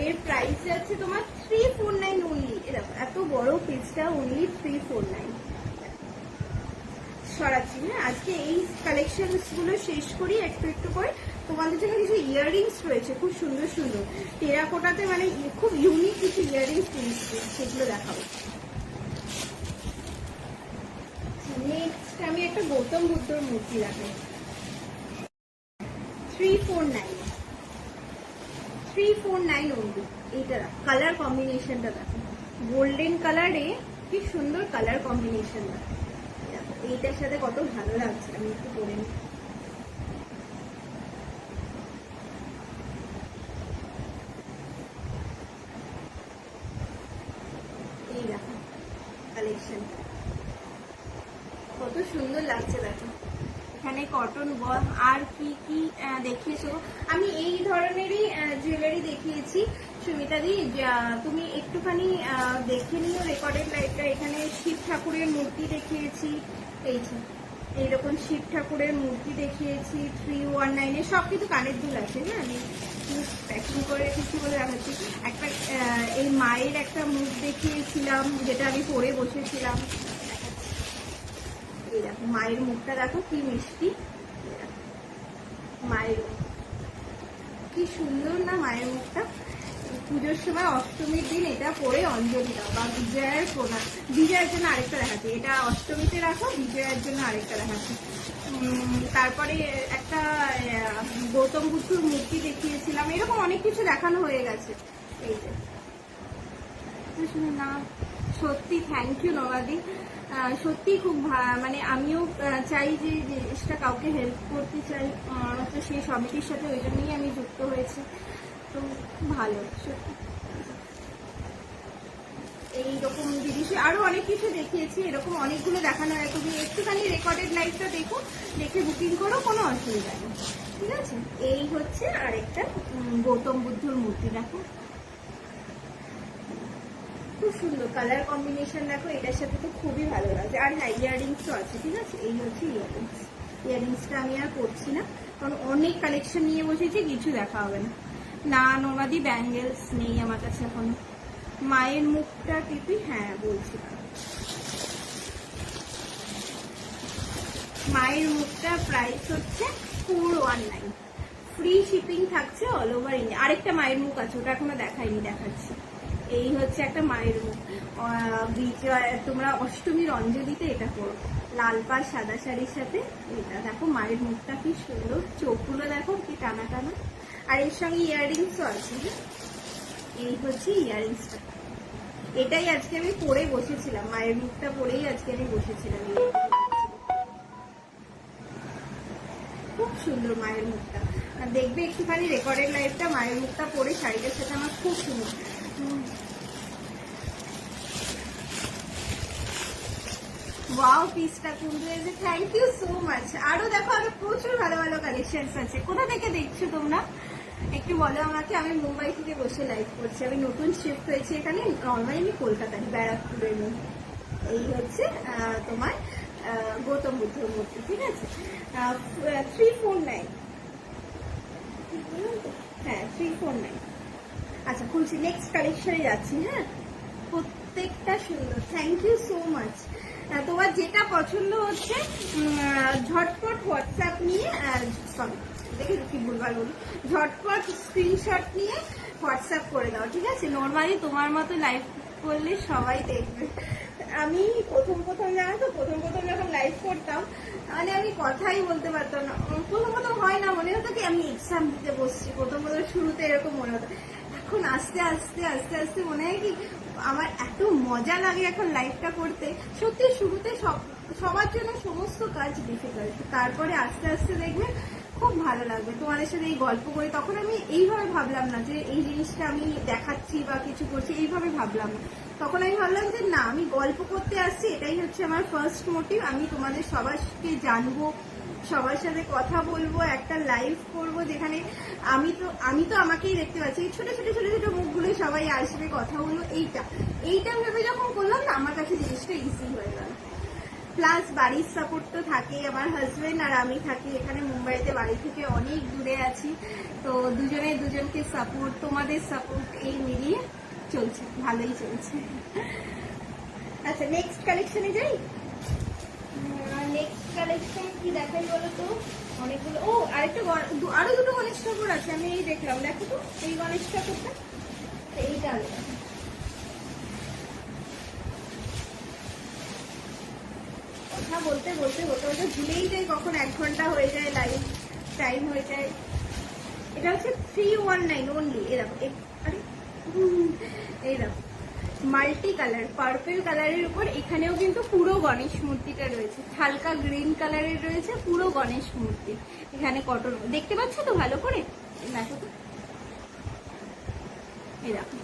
এর প্রাইস আছে তোমার 349 অনলি। এরকম এত বড় পিসটা অনলি 349 সরাচ্ছি। হ্যাঁ আজকে এই কালেকশন গুলো শেষ করি একটু একটু করে। তোমাদের জন্য কিছু ইয়াররিংস রয়েছে খুব সুন্দর সুন্দর টেরাকোটাতে, মানে খুব ইউনিক কিছু ইয়াররিংস রয়েছে, সেগুলো দেখাবো। নেক্সট আমি একটা গৌতম বুদ্ধর মূর্তি রাখবো, 349 অনলি। এইটা কালার কম্বিনেশনটা দেখো, গোল্ডেন কালারে কি সুন্দর কালার কম্বিনেশন, এইটার সাথে কত ভালো লাগছে। আমি একটু পরে নিই, এই দেখো কালেকশন কত সুন্দর লাগছে দেখো। এখানে কটন বল আর কি কি দেখিয়েছো, আমি এই ধরনেরই জুয়েলারি দেখিয়েছি সুমিতা দি। তুমি একটুখানি দেখে নিও রেকর্ডেড লাইভটা। এখানে শিব ঠাকুরের মূর্তি দেখিয়েছি, এই যে এইরকম শিব ঠাকুরের মূর্তি দেখিয়েছি 319-এ, সব কিছু কানের দুল আছে। হ্যাঁ আমি প্যাকিং করে রেখেছি বলে দেখাচ্ছি। একটা এই মায়ের একটা মুখ দেখিয়েছিলাম, যেটা আমি পরে বসেছিলাম। এই দেখো মায়ের মুখটা দেখো কি মিষ্টি, মায়ের কি সুন্দর না মায়ের মুখটা। পুজোর সময় অষ্টমীর দিন এটা পরে অঞ্জলি দাও বা বিজয়ার প্রণাম। বিজয়ার জন্য আরেকটা দেখাচ্ছি, এটা অষ্টমীতে রাখো, বিজয়ার জন্য আরেকটা দেখাচ্ছি। তারপরে একটা গৌতম বুদ্ধর মূর্তি দেখিয়েছিলাম, এরকম অনেক কিছু দেখানো হয়ে গেছে। এই যে না সত্যি থ্যাংক ইউ নবাদি, সত্যি খুব মানে আমিও চাই যে জিনিসটা কাউকে হেল্প করতে চাই, তো সেই সমিতির সাথে ওই জন্যই আমি যুক্ত হয়েছি। তো ভালো সত্যি, এইরকম জিনিস আরো অনেক কিছু দেখিয়েছি, এরকম অনেকগুলো দেখানো হয়। তুমি একটুখানি রেকর্ডেড লাইভটা দেখো, দেখে বুকিং করো, কোনো অসুবিধা নেই, ঠিক আছে। এই হচ্ছে আরেকটা গৌতম বুদ্ধর মূর্তি দেখো, খুব সুন্দর কালার কম্বিনেশন দেখো, এটার সাথে তো খুবই ভালো লাগছে। আর হ্যাঁ ইয়াররিংসও আছে, ঠিক আছে। এই হচ্ছে ইয়াররিংসটা আমি আর করছি না, কারণ অনেক কালেকশন নিয়ে বসেছি, কিছু দেখা হবে না। না নর্মাদি ব্যাঙ্গেলস নেই আমার কাছে এখন। মায়ের মুখটা টিপি, হ্যাঁ বলছি, মায়ের মুখটা প্রাইস হচ্ছে 419, ফ্রি শিপিং থাকছে অল ওভার ইন্ডিয়া। আরেকটা মায়ের মুখ আছে, ওটা এখনো দেখাইনি, দেখাচ্ছি। এই হচ্ছে একটা মায়ের মুখ, তোমরা অষ্টমীর অঞ্জলিতে এটা করো, লাল পাড় সাদা শাড়ির সাথে। এটা দেখো মায়ের মুখটা কি সুন্দর, চোখগুলো দেখো কি টানা টানা। আর এর সঙ্গে ইয়াররিংসও আছে। এই হচ্ছে ইয়াররিংসটা, এটাই আজকে আমি পরে বসেছিলাম, মায়ের মুখটা পরেই আজকে আমি বসেছিলাম। খুব সুন্দর মায়ের মুখটা, দেখবে একটুখানি রেকর্ডেড লাইভটা, মায়ের মুখটা পরে শাড়িটার সাথে আমার খুব সুন্দর। ওয়াও পিসটা কুন্ডু এসে, থ্যাংক ইউ সো মাচ। আরো দেখো আরো প্রচুর ভালো ভালো কালেকশনস আছে। কোথা থেকে দেখছো তোমরা একটু বলো আমাকে। আমি মুম্বাই থেকে বসে লাইভ করছি, আমি নতুন শিফট হয়েছি এখানে, নর্মালি আমি কলকাতার ব্যারাকপুরের মেয়ে। এই হচ্ছে তোমার গৌতম বুদ্ধর মূর্তি, ঠিক আছে। 349 হ্যাঁ 349। আচ্ছা খুলছি, নেক্সট কালেকশনে যাচ্ছি। হ্যাঁ প্রত্যেকটা সুন্দর, থ্যাংক ইউ সো মাচ। তোমার যেটা পছন্দ হচ্ছে ঝটপট হোয়াটসঅ্যাপ নিয়ে, সরি দেখে কি ভুলভাল বলি, ঝটপট স্ক্রিনশট নিয়ে হোয়াটসঅ্যাপ করে দাও, ঠিক আছে? নর্মালি তোমার মতো লাইভ করলে সবাই দেখবে। আমি প্রথম জানো তো, প্রথম যখন লাইভ করতাম মানে আমি কথাই বলতে পারতাম না। প্রথম হয় না, মনে হতো কি আমি এক্সাম দিতে বসছি। প্রথম শুরুতে এরকম মনে হতো। এখন আস্তে আস্তে মনে হয় কি আমার এত মজা লাগে এখন লাইভটা করতে। সত্যি শুরুতে সবার জন্য সমস্ত কাজ ডিফিকাল্ট, তারপরে আস্তে আস্তে দেখবে খুব ভালো লাগবে তোমাদের সাথে এই গল্প করে। তখন আমি এইভাবে ভাবলাম না যে এই জিনিসটা আমি দেখাচ্ছি বা কিছু করছি, এইভাবে ভাবলাম না। তখন আমি ভাবলাম যে না, আমি গল্প করতে আসছি, এটাই হচ্ছে আমার ফার্স্ট মোটিভ। আমি তোমাদের সবাইকে জানবো, সবার সাথে কথা বলবো, একটা লাইভ করব যেখানে আমি তো আমাকেই দেখতে পাচ্ছি, ছোট ছোট মুখগুলো সবাই আসবে, কথা বলবো। এইটা ভেবে যখন করলাম না, আমার কাছে জিনিসটা ইজি হয়ে গেল। প্লাস বাড়ির সাপোর্ট তো থাকে, আমার হাজবেন্ড আর আমি থাকি এখানে মুম্বাইতে, বাড়ি থেকে অনেক দূরে আছি। তো দুজনকে সাপোর্ট, তোমাদের সাপোর্ট, এই মিলিয়ে চলছে, ভালোই চলছে। আচ্ছা নেক্সট কালেকশনে যাই। নেক্সট কালেকশন কি দেখাই বলো তো? অনেকগুলো, ও আরো দুটো গণেশ ঠাকুর আছে, আমি এই দেখলাম। দেখো তো এই গণেশ ঠাকুরটা, এইটা কথা বলতে ভুলেই যাই কখন 1 ঘন্টা হয়ে যায়, লাইভ টাইম হয়ে যায়। এটা হচ্ছে 319 অনলি। এই দেখো মাল্টি কালার পার্পল কালারের উপর, এখানেও কিন্তু পুরো গণেশ মূর্তিটা রয়েছে, হালকা গ্রিন কালারের রয়েছে পুরো গণেশ মূর্তি। এখানে কটন দেখতে পাচ্ছ তো ভালো করে? দেখো তো, এই দেখো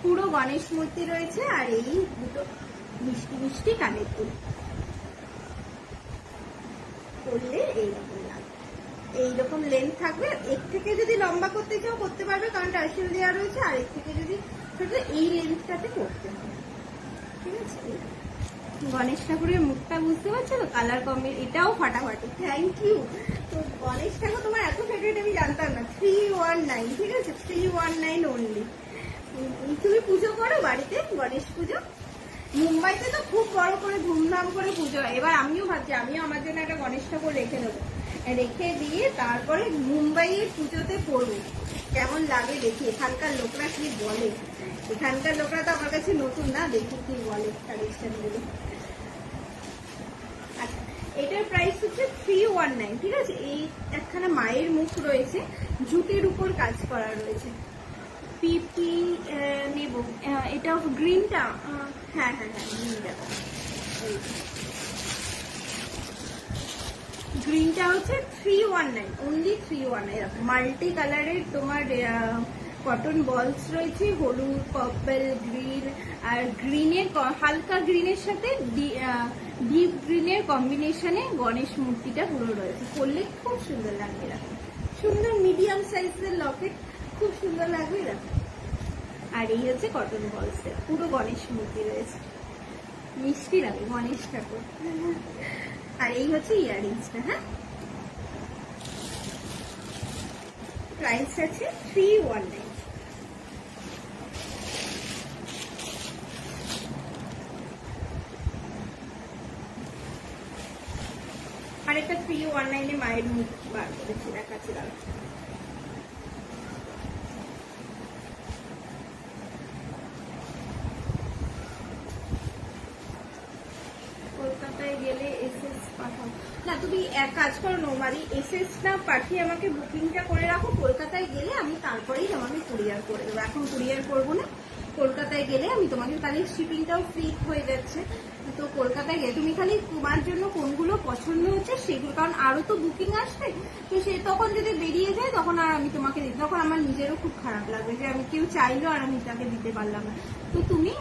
পুরো গণেশ মূর্তি রয়েছে। আর এই দুটো মিষ্টি কানের দুল করলে এইরকম লেন্থ থাকবে। এর থেকে যদি লম্বা করতে চাও করতে পারবে, কারণ টার্সেল দেওয়া রয়েছে। আর এর থেকে যদি এই লেন্থটাতে করতে হবে, ঠিক আছে? গণেশ ঠাকুরের মুখটা বুঝতে পারছো তো, কালার কম্বিনেশন এটাও ফাটাফাটি। Thank you. তো গণেশ ঠাকুর তোমার এত ফেভারিট আমি জানতাম না। 319, ঠিক আছে? 319 অনলি। তুমি পুজো করো বাড়িতে, গণেশ পুজো? মুম্বাইতে তো খুব বড় করে ধুমধাম করে পুজো হয়। এবার আমিও ভাবছি আমিও আমার জন্য একটা গণেশ ঠাকুর রেখে দেবো, রেখে দিয়ে তারপরে মুম্বাইয়ের পুজোতে করবো। কেমন লাগে দেখি, এখানকার লোকরা কি বলে। এখানকার লোকরা তো আমার কাছে নতুন না, দেখি কি বলে কালেকশন গুলো। আচ্ছা এটার প্রাইস হচ্ছে 319, ঠিক আছে? এই একখানা মায়ের মুখ রয়েছে, জুটের উপর কাজ করা রয়েছে। পিপি নেব, এটা গ্রিনটা, হ্যাঁ গ্রিনটা, গ্রিনটা হচ্ছে 319 অনলি 319। মাল্টি কালারের তোমার কটন বলস রয়েছে, হলুদ, পার্পল, গ্রিন, আর গ্রিনের হালকা গ্রিনের সাথে ডিপ গ্রিনের কম্বিনেশনে গণেশ মূর্তিটা পুরো রয়েছে। পরলে খুব সুন্দর লাগবে, এরকম সুন্দর মিডিয়াম সাইজের লকেট, খুব সুন্দর লাগবে এরকম। আর এই হচ্ছে কটন বলসের পুরো গণেশ মূর্তি রয়েছে, মিষ্টি লাগে গণেশ ঠাকুর। আর এই হচ্ছে ইয়াররিংসটা। হ্যাঁ প্রাইস আছে 319। আরেকটা 319 মায়ের মুখ বার করেছি, দেখাচ্ছি দাঁড়া। কলকাতায় গেলে এসএস পাঠাও না, তুমি এক কাজ করো, নর্মালি এসএস না পাঠিয়ে আমাকে বুকিংটা করে রাখো। কলকাতায় গেলে আমি তারপরেই তোমাকে কুরিয়ার করে দেবো, এখন কুরিয়ার করবো না। কলকাতায় গেলে আমি তোমাকে, তাহলে শিপিংটাও ফ্রি হয়ে যাচ্ছে। তো কলকাতায় গেলে তুমি খালি তোমার জন্য কোনগুলো পছন্দ হচ্ছে সেগুলো, কারণ আরো তো বুকিং আসবে, তো সে তখন যদি বেরিয়ে যায় তখন আর আমি তোমাকে দিই, তখন আমার নিজেরও খুব খারাপ লাগবে যে আমি কেউ চাইলো আর আমি তাকে দিতে পারলাম না। তো তুমি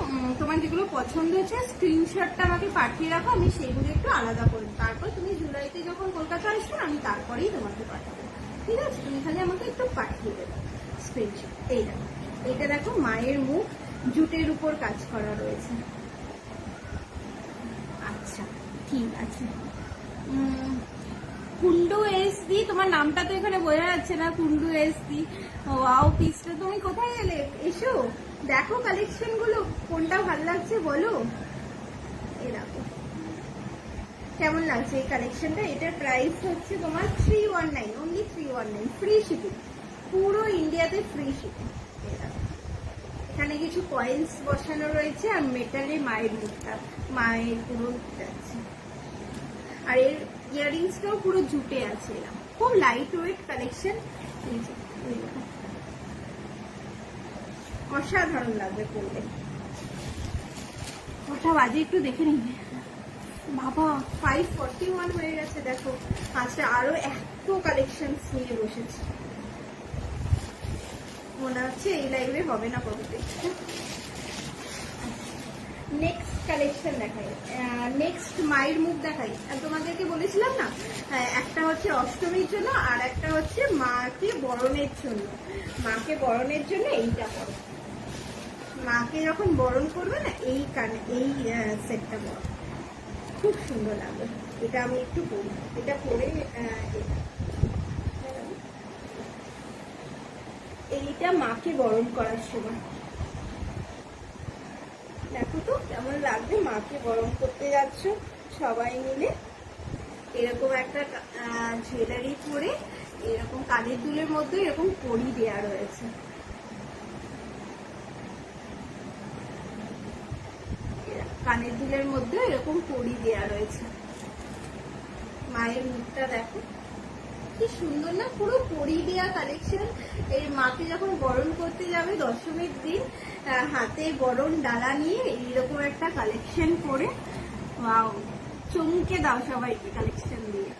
তোমার যেগুলো পছন্দ হচ্ছে স্ক্রিনশটটা আমাকে পাঠিয়ে রাখো, আমি সেগুলো একটু আলাদা করবো। তারপর তুমি জুলাইতে যখন কলকাতা আসবে আমি তারপরেই তোমাকে পাঠাবো, ঠিক আছে? তুমি খালি আমাকে একটু পাঠিয়ে দেবে স্ক্রিনশট। এইটা দেখো মায়ের মুখ, জুটের উপর কাজ করা রয়েছে। আচ্ছা ঠিক আছে, কুন্ডু এসডি, তোমার নামটা তো এখানে বোঝা যাচ্ছে না। কুন্ডু এসডি, ওয়াও পিসটা। তুমি কোথায় এলে? এসো দেখো কালেকশন গুলো, কোনটা ভালো লাগছে বলো। এরকম কেমন লাগছে এই কালেকশনটা? এটার প্রাইস হচ্ছে তোমার 319, অনলি 319, ফ্রি শিপিং, পুরো ইন্ডিয়াতে ফ্রি শিপিং। এখানে কিছু কয়েন্স বসানো রয়েছে আর মেটালে মায়ের মুখটা, মায়ের পুরো যাচ্ছে। আর এর ইয়াররিংসটাও পুরো জুটে আছে, এরা খুব লাইট ওয়েট কালেকশন, অসাধারণ লাগবে পরলে। কটা বাজে একটু দেখে নিবে বাবা, 5:41 হয়ে গেছে। দেখো আজকে আরো এত কালেকশন নিয়ে বসেছি, মনে হচ্ছে এই লাইভে হবে না কবে। নেক্সট কালেকশন দেখাই, নেক্সট মায়ের মুখ দেখাই। তোমাদেরকে বলেছিলাম না, একটা হচ্ছে অষ্টমীর জন্য আর একটা হচ্ছে মাকে বরণের জন্য। মাকে বরণের জন্য এইটা করো, মাকে যখন বরণ করবে না এই কানে এই সেটটা পরো, খুব সুন্দর লাগবে। এটা আমি একটু পরি, এটা পরে এইটা মাকে বরণ করার সময় দেখো তো কেমন লাগবে। মাকে বরণ করতে যাচ্ছ সবাই মিলে, এরকম একটা জুয়েলারি পরে, এরকম কানের দুলের মধ্যে এরকম পরি দেওয়া রয়েছে। কানের দুলের মধ্যে এরকম পরি দেওয়া রয়েছে। মায়ের মুখটা দেখো কি সুন্দর না, পুরো পরি দেওয়া কালেকশন। এই মাকে যখন বরণ করতে যাবে দশমীর দিন, হাতে বরণ ডালা নিয়ে এইরকম একটা কালেকশন করে, ওয়াও, চমকে দাও সবাইকে কালেকশন দিয়ে,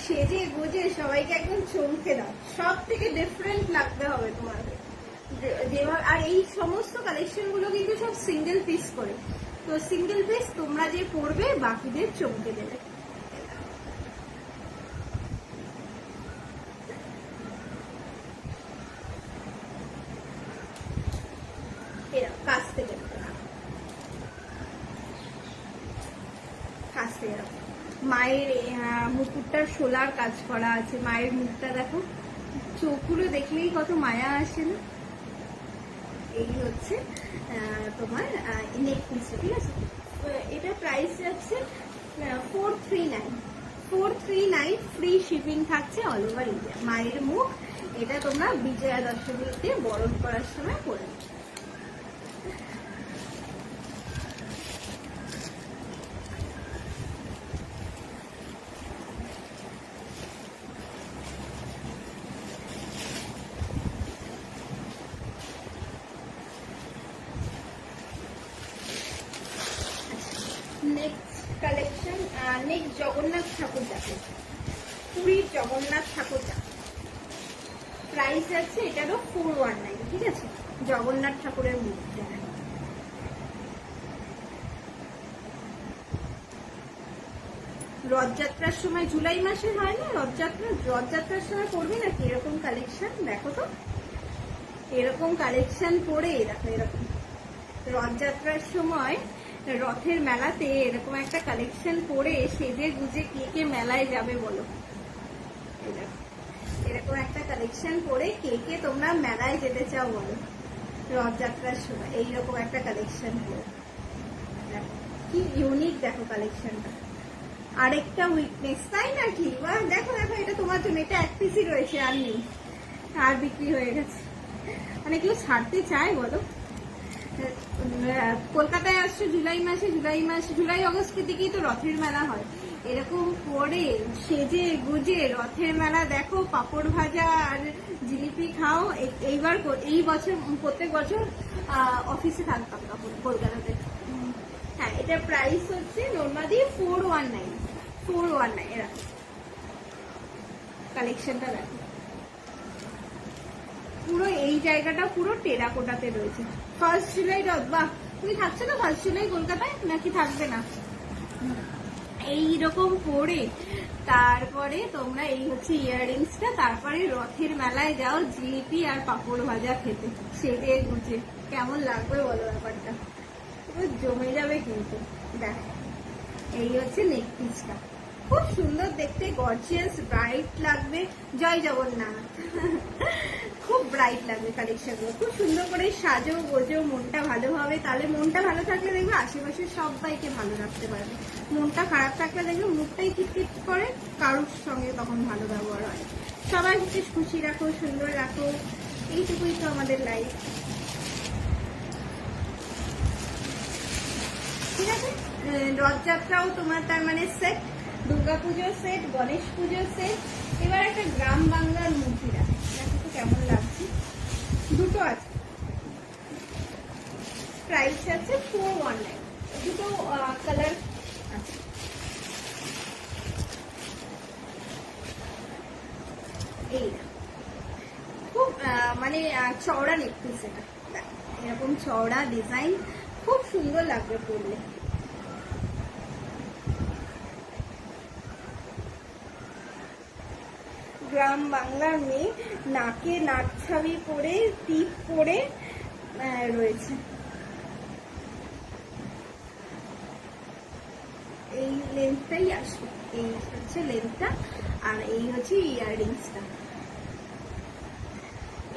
সেজে গুজে সবাইকে একদম চমকে দাও। সব থেকে ডিফারেন্ট লাগতে হবে তোমাদের যেভাবে। আর এই সমস্ত কালেকশন গুলো কিন্তু সব সিঙ্গেল পিস করে, তো সিঙ্গেল পিস তোমরা যে পরবে বাকিদের চমকে দেবে। কাছ থেকে মায়ের মুকুটটার শোলার কাজ করা আছে। মায়ের মুখটা দেখো, চোখগুলো দেখলেই কত মায়া আসে না। এই হচ্ছে তোমার নেক পিসটা, ঠিক আছে। এটা প্রাইস যাচ্ছে 439, ফ্রি শিপিং থাকছে অল ওভার ইন্ডিয়া। মায়ের মুখ, এটা তোমরা বিজয়া দশমীতে বরণ করার সময় পরে। নেক্সট কালেকশন, নেক্সট জগন্নাথ ঠাকুর দেখো, পুরীর জগন্নাথ ঠাকুর দেখো। প্রাইস আছে এটারও 419, ঠিক আছে। জগন্নাথ ঠাকুরের মূর্তি রথযাত্রার সময়, জুলাই মাসে হয় না রথযাত্রার সময় পড়বে নাকি এরকম কালেকশন। দেখো তো এরকম কালেকশন পরে দেখো, এরকম রথযাত্রার সময় রথের মেলাতে এরকম একটা কালেকশন পরে সেজে গুজে কে কে মেলায় যাবে বলো। এরকম একটা কালেকশন পরে কে কে তোমরা মেলায় যেতে চাও বলো রথযাত্রার সময়। এইরকম একটা কালেকশন পরে কি ইউনিক দেখো কালেকশনটা। আরেকটা উইকনেস, তাই না কি? দেখো দেখো, এটা তোমার জন্য, এটা এক পিসই রয়েছে, আর নেই, আর বিক্রি হয়ে গেছে। মানে কেউ ছাড়তে চায় বলো। কলকাতায় আসছো জুলাই অগস্টের দিকেই তো রথের মেলা হয়। এরকম পরে সেজে গুজে রথের মেলা দেখো, পাপড় ভাজা আর জিলিপি খাও। এই বছর প্রত্যেক বছর অফিসে থাকতাম তখন কলকাতাতে। হ্যাঁ, এটা প্রাইস হচ্ছে নর্মালি 419 এরকম। কালেকশনটা দেখো, পুরো এই জায়গাটা পুরো টেরাকোটাতে রয়েছে। 1 জুলাই রথ, বাহ, তুমি থাকছো না 1 জুলাই কলকাতায় নাকি থাকবে না? এইরকম পরে তারপরে তোমরা এই হচ্ছে ইয়াররিংসটা, তারপরে রথের মেলায় যাও জিলিপি আর পাপড় ভাজা খেতে সেজে গুজে। কেমন লাগবে বলো ব্যাপারটা, পুরো জমে যাবে কিন্তু। দেখ এই হচ্ছে নেক পিসটা, খুব সুন্দর দেখতে, গর্জিয়াস, ব্রাইট লাগবে। জয় জগন্নাথ। খুব ব্রাইট লাগবে কালেকশনগুলো। খুব সুন্দর করে সাজো গোজো, মনটা ভালো হবে। তাহলে মনটা ভালো থাকলে দেখবে আশেপাশে সবাইকে ভালো রাখতে পারবে। মনটা খারাপ থাকলে দেখবে মুখটাই টিপ করে, কারোর সঙ্গে তখন ভালো ব্যবহার হয়। সবাইকে খুশি রাখো, সুন্দর রাখো, এইটুকুই তো আমাদের লাইফ। ঠিক আছে, রথযাত্রাও তোমার তার মানে সেট, দুর্গাপুজোর সেট, গণেশ পুজোর সেট। এবার একটা গ্রাম বাংলার মূর্তি দেখো তো কেমন লাগছে। দুটো আছে, প্রাইস আছে 419। দুটো কালার আছে। এই খুব মানে চওড়া নেকপিস, এটা এরকম চওড়া ডিজাইন, খুব সুন্দর লাগবে পরলে। গ্রাম বাংলার মেয়ে, নাকে নাকছাবি পরে, টিপ পরে রয়েছে। এই লেন্থটাই আসবে, এই হচ্ছে লেন্থটা, আর এই হচ্ছে ইয়াররিংসটা,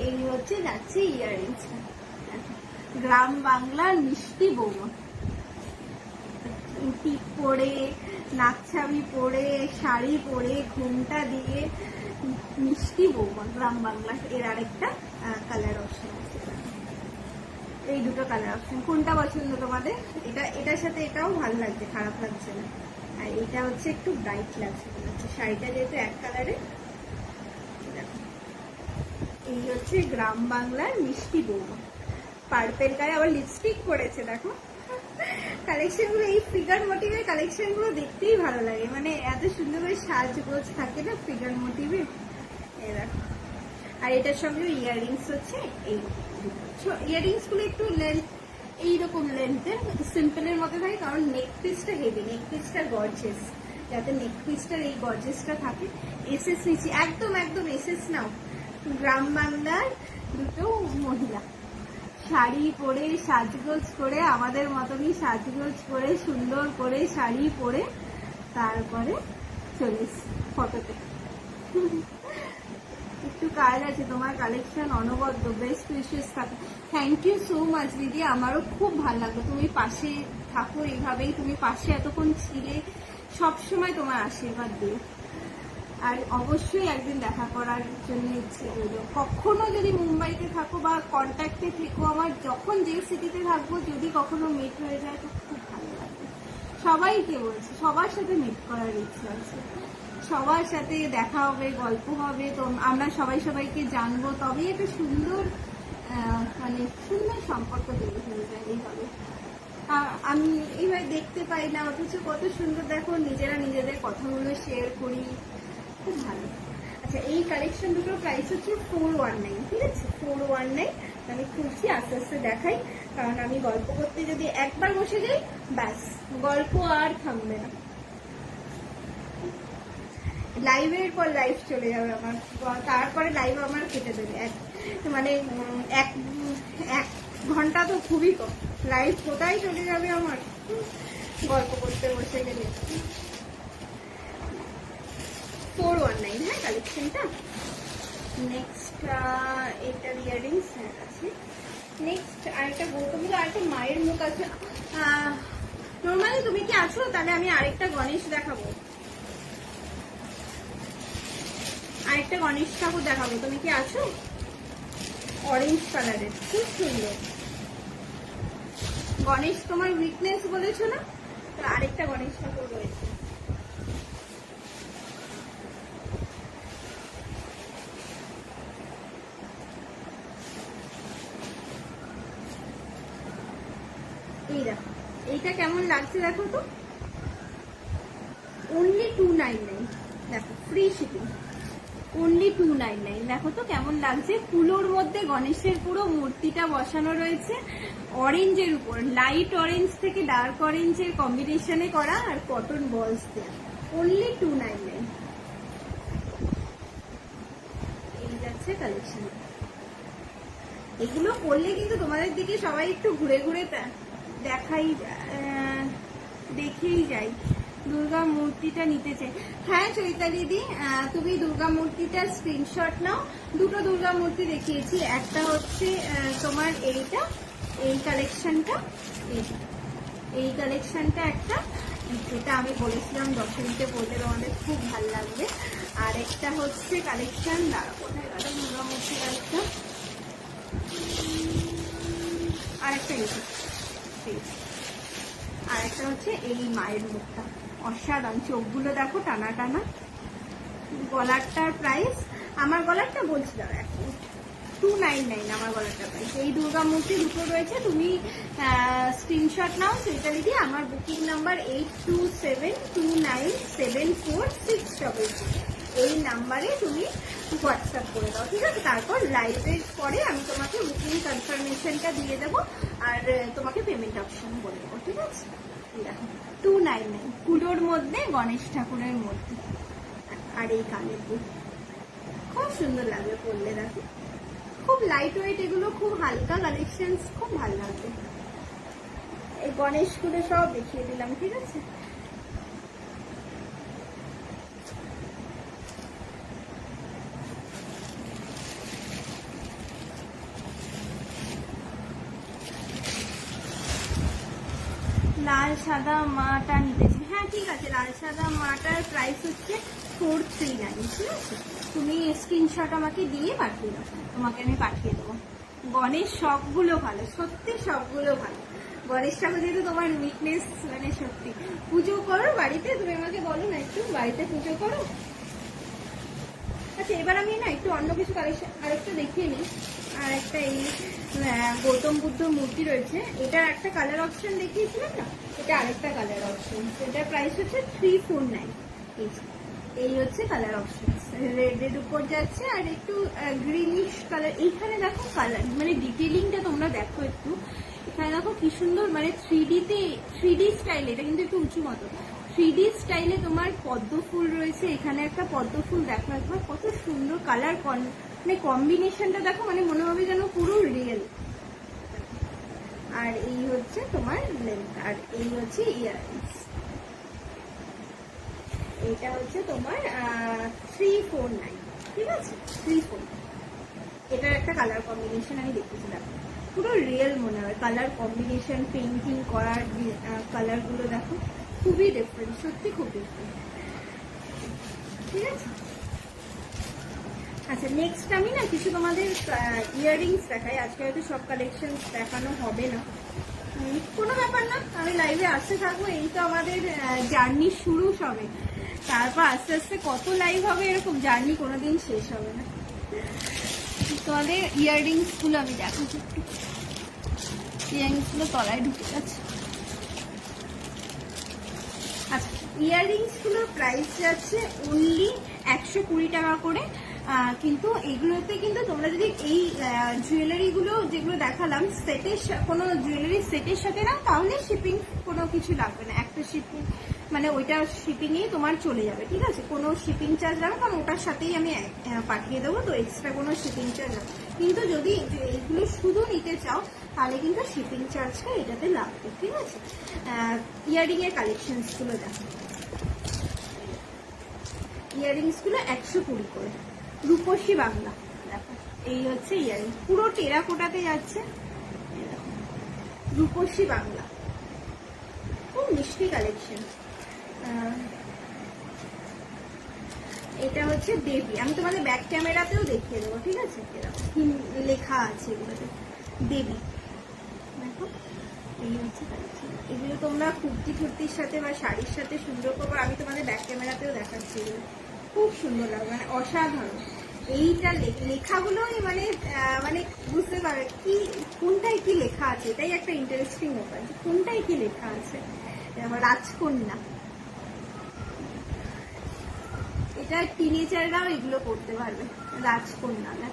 এই হচ্ছে যাচ্ছে ইয়াররিংসটা। গ্রাম বাংলার মিষ্টি বৌমা, টিপ পরে, নাকছাবি পরে, শাড়ি পরে, ঘুমটা দিয়ে মিষ্টি বৌমা গ্রাম বাংলা। এর আরেকটা কালার অপশন আছে, এই দুটো কালার অপশন। কোনটা পছন্দ তোমাদের? এটা, এটার সাথে এটাও ভালো লাগছে, খারাপ লাগছে না। আর এটা হচ্ছে একটু ব্রাইট লাগছে, শাড়িটা যেহেতু এক কালারে। এই হচ্ছে গ্রাম বাংলার মিষ্টি বৌমা, পার্পেল কালার, আবার লিপস্টিক পরেছে দেখো। কালেকশনগুলো, এই ফিগার মোটিভের কালেকশনগুলো দেখতেই ভালো লাগে, মানে এত সুন্দর করে সাজগোজ থাকে না ফিগার মোটিভে। এই দেখো, আর এটার সঙ্গে ইয়াররিংস হচ্ছে এই ইয়াররিংস গুলো একটু লেন্থ, এইরকম লেন্থের, সিম্পলের মধ্যে থাকে, কারণ নেক পিসটা হেভি, নেক পিসটা গর্জেস, যাতে নেক পিসটার এই গর্জেসটা থাকে। এসএস নিচ্ছি, একদম একদম এসএস নাও। গ্রাম বাংলার দুটো মহিলা শাড়ি পরে, সাজগোজ করে, আমাদের মতনই সাজগোজ করে, সুন্দর করে শাড়ি পরে তারপরে চলে ফটোতে। একটু কাজ আছে, তোমার কালেকশন অনবদ্য, বেস্ট উইশেস থাকে। থ্যাংক ইউ সো মাচ দিদি, আমারও খুব ভালো লাগলো। তুমি পাশে থাকো এইভাবেই, তুমি পাশে এতক্ষণ ছিলে, সবসময় তোমার আশীর্বাদ দিও। আর অবশ্যই একদিন দেখা করার জন্য ইচ্ছে রইল। কখনো যদি মুম্বাইতে থাকো বা কন্ট্যাক্টে থেকো আমার, যখন যে সিটিতে থাকবো, যদি কখনো মিট হয়ে যায় তো খুব ভালো লাগবে। সবাইকে বলছি, সবার সাথে মিট করার ইচ্ছে আছে, সবার সাথে দেখা হবে, গল্প হবে, তো আমরা সবাই সবাইকে জানবো, তবেই একটা সুন্দর মানে সুন্দর সম্পর্ক তৈরি হয়ে যায় এইভাবে। আমি এইভাবে দেখতে পাই না, অথচ কত সুন্দর দেখো, নিজেরা নিজেদের কথাগুলো শেয়ার করি, খুব ভালো। আচ্ছা, এই কালেকশন দুটোর প্রাইস হচ্ছে 419, ঠিক আছে, 419। আমি খুলছি, আস্তে আস্তে দেখাই, কারণ আমি গল্প করতে যদি একবার বসে যাই, ব্যাস গল্প আর থামবে না। লাইভের পর লাইভ চলে যাবে আমার, তারপরে লাইভ আমার কেটে দেবে, মানে এক ঘন্টা তো খুবই কম, লাইভ কোথায় চলে যাবে আমার গল্প করতে বসে গেলে। 419, হ্যাঁ কালেকশনটা। নেক্সট এটার ইয়াররিংস আছে। নেক্সট আরেকটা গৌতমীর, আরেকটা মায়ের মুখ আছে। নর্মালি তুমি কি আছো? তাহলে আমি আরেকটা গণেশ দেখাবো, আরেকটা গণেশ ঠাকুর দেখাবো। তুমি কি আছো? অরেঞ্জ কালারের, খুব সুন্দর গণেশ, তোমার উইকনেস বলেছো না, তো আরেকটা গণেশ ঠাকুর রয়েছে। এই দেখো, এইটা কেমন লাগছে দেখো তো, অনলি 299, দেখো ফ্রি শিপিং, অনলি 299। দেখো তো কেমন লাগছে, কুলোর মধ্যে গণেশের পুরো মূর্তিটা বসানো রয়েছে, অরেঞ্জের উপর, লাইট অরেঞ্জ থেকে ডার্ক অরেঞ্জের কম্বিনেশনে করা, আর কটন বলস দেওয়া, অনলি 299। এই যাচ্ছে কালেকশন। এগুলো করলে কিন্তু তোমাদের দিকে সবাই একটু ঘুরে ঘুরে দেখাই, দেখেই যাই, দুর্গা মূর্তিটা নিতে চাই। হ্যাঁ চৈতালি দি, তুমি দুর্গা মূর্তিটার স্ক্রিনশট নাও। দুটো দুর্গা মূর্তি দেখিয়েছি, একটা হচ্ছে তোমার এইটা, এই কালেকশনটা, এই কালেকশনটা একটা, যেটা আমি বলেছিলাম দশমীতে পড়লে তোমাদের খুব ভালো লাগবে। আর একটা হচ্ছে কালেকশন, কোথায় গেল দুর্গা মূর্তি কালেকশন, আর একটা আর একটা হচ্ছে এই মায়ের মুখটা, অসাধারণ, চোখগুলো দেখো টানা টানা। গলারটার প্রাইস, আমার গলারটা বলছিলাম এখন 299 আমার গলারটা প্রাইস। এই দুর্গা মূর্তি দুটো রয়েছে, তুমি স্ক্রিনশট নাও চৈতালি দিয়ে। আমার বুকিং নাম্বার 8272974622, এই নাম্বারে তুমি হোয়াটসঅ্যাপ করে দাও, ঠিক আছে? তারপর লাইভের পরে আমি তোমাকে বুকিং কনফার্মেশনটা দিয়ে দেবো, আর তোমাকে পেমেন্ট অপশন বলে দেবো, ঠিক আছে? দেখো 299, কুলোর মধ্যে গণেশ ঠাকুরের মধ্যে, আর এই কানের দুল খুব সুন্দর লাগবে পরলে, দেখো খুব লাইট ওয়েট, এগুলো খুব হালকা কালেকশন, খুব ভালো লাগবে। এই গণেশগুলো সব দেখিয়ে দিলাম, ঠিক আছে? লাল সাদা মাটা নিতেছি, হ্যাঁ ঠিক আছে। লাল সাদা মাটার প্রাইস হচ্ছে 439, ঠিক আছে? তুমি স্ক্রিনশট আমাকে দিয়ে পাঠিয়ে দাও, তোমাকে আমি পাঠিয়ে দেবো। গণেশ সবগুলো ভালো, সত্যি সবগুলো ভালো। গণেশ ঠাকুর যেহেতু তোমার উইকনেস, মানে সত্যি পুজো করো বাড়িতে, তুমি আমাকে বলো না একটু, বাড়িতে পুজো করো। আচ্ছা এবার আমি না একটু অন্য কিছু কালেকশন আরেকটা দেখিয়ে নিই। আর একটা এই গৌতম বুদ্ধ মূর্তি রয়েছে, এটার একটা কালার অপশন দেখিয়েছিলাম না, এটা আরেকটা কালার অপশন, এটার প্রাইস হচ্ছে 349। এই হচ্ছে কালার অপশন, রেডের উপর যাচ্ছে আর একটু গ্রিনিশ কালার। এইখানে দেখো কালার, মানে ডিটেলিংটা তোমরা দেখো একটু, এখানে দেখো কি সুন্দর, মানে 3D স্টাইল, এটা কিন্তু একটু উঁচু মতো 3D স্টাইলে তোমার পদ্ম ফুল রয়েছে। এখানে একটা পদ্ম ফুল দেখো একবার, কত সুন্দর কালার, মানে কম্বিনেশনটা দেখো, মানে মনে হবে যেন পুরো রিয়েল। আর এই হচ্ছে তোমার লেন্থ, আর এই হচ্ছে ইয়াররিংস, এটা হচ্ছে তোমার 349, ঠিক আছে? 349, এটার একটা কালার কম্বিনেশন আমি দেখেছিলাম, পুরো রিয়েল মনে হয় কালার কম্বিনেশন, পেইন্টিং করার কালারগুলো দেখো খুবই ডিফারেন্ট, সত্যি খুব ডিফারেন্ট, ঠিক আছে? আচ্ছা নেক্সট আমি না কিছু তোমাদের ইয়াররিংস দেখাই, আজকে হয়তো সব কালেকশন দেখানো হবে না, কোনো ব্যাপার না, আমি লাইভে আসতে থাকবো। এই তো আমাদের জার্নি শুরু সবে, তারপর আস্তে আস্তে কত লাইভ হবে, এরকম জার্নি কোনোদিন শেষ হবে না। তোমাদের ইয়াররিংস গুলো আমি দেখাচ্ছি একটু, ইয়াররিংস গুলো তলায় ঢুকে গেছে। আচ্ছা ইয়াররিংস গুলোর প্রাইস যাচ্ছে অনলি 120 টাকা করে, কিন্তু এগুলোতে কিন্তু তোমরা যদি এই জুয়েলারিগুলো যেগুলো দেখালাম সেটের, কোনো জুয়েলারি সেটের সাথে না, তাহলে শিপিং কোনো কিছু লাগবে না, একটা শিপিং মানে ওইটা শিপিংয়েই তোমার চলে যাবে, ঠিক আছে? কোনো শিপিং চার্জ লাগবে, কারণ ওটার সাথেই আমি পাঠিয়ে দেবো, তো এক্সট্রা কোনো শিপিং চার্জ লাগবে। কিন্তু যদি এইগুলো শুধু নিতে চাও তাহলে কিন্তু শিপিং চার্জটা এটাতে লাগবে, ঠিক আছে? ইয়াররিংয়ের কালেকশনসগুলো দেখো, ইয়াররিংসগুলো 120 করে, রূপসী বাংলা, দেখো এই হচ্ছে ইয়াররিং, পুরো টেরাকোটাতে যাচ্ছে, রূপসী বাংলা, খুব মিষ্টি কালেকশন। এটা হচ্ছে দেবী, আমি তোমাদের ব্যাক ক্যামেরাতেও দেখিয়ে দেবো, ঠিক আছে? এরকম লেখা আছে এগুলোতে দেবী, দেখো এই হচ্ছে কালেকশন। এগুলো তোমরা কুর্তি টুর্তির সাথে বা শাড়ির সাথে সুন্দর করবো, আমি তোমাদের ব্যাক ক্যামেরাতেও দেখাচ্ছি, এগুলো খুব সুন্দর লাগবে, মানে অসাধারণ। এইটা লেখাগুলোই মানে মানে বুঝতে পারবে কি কোনটায় কি লেখা আছে, এটাই একটা ইন্টারেস্টিং ব্যাপার, কোনটায় কি লেখা আছে। রাজকন্যা, এটা টিনেজাররাও এগুলো করতে পারবে, রাজকন্যা না,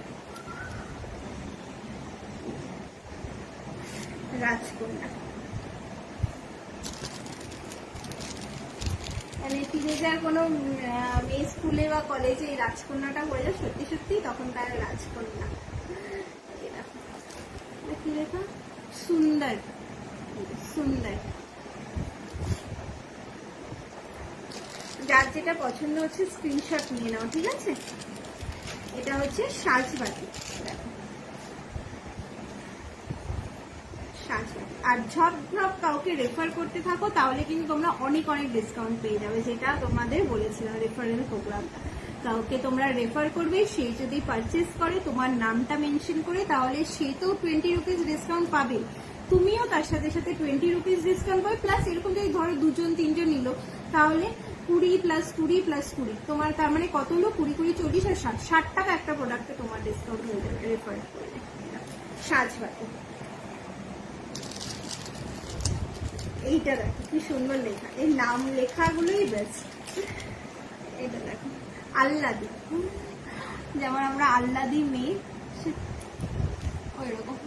রাজকন্যা মানে টিনেজার কোনো মেয়ে স্কুলে বা কলেজে এই রাজকন্যাটা হয়ে যায় সত্যি সত্যি, তখন তার রাজকন্যা। কি লেখা? সুন্দর, সুন্দর। যার যেটা পছন্দ হচ্ছে স্ক্রিনশট নিয়ে নাও, ঠিক আছে। এটা হচ্ছে সাজবাতি, দেখো সাজবাতি। আর ঝপ ঝপ কাউকে রেফার করতে থাকো, তাহলে কিন্তু তোমরা অনেক অনেক ডিসকাউন্ট পেয়ে যাবে, যেটা তোমাদের বলেছিলাম রেফারেল প্রোগ্রামটা। কাউকে তোমরা রেফার করবে, সে যদি পারচেস করে তোমার নামটা মেনশন করে, তাহলে সে তো 20 রুপিস ডিসকাউন্ট পাবে, তুমিও তার সাথে সাথে 20 রুপিস ডিসকাউন্ট পাবে। প্লাস এরকম যদি ধরো 2জন 3জন নিল, তাহলে 20 + 20 + 20, তোমার তার মানে কত হলো? 20 20 40 আর 60 টাকা একটা প্রোডাক্টে তোমার ডিসকাউন্ট হয়ে যাবে রেফার করলে। সাজবাতি, এইটা দেখো কি সুন্দর লেখা, এই নাম লেখাগুলোই বেস্ট। এটা দেখো আল্লাদি, যেমন আমরা আল্লাদি মেয়ে ওই রকম।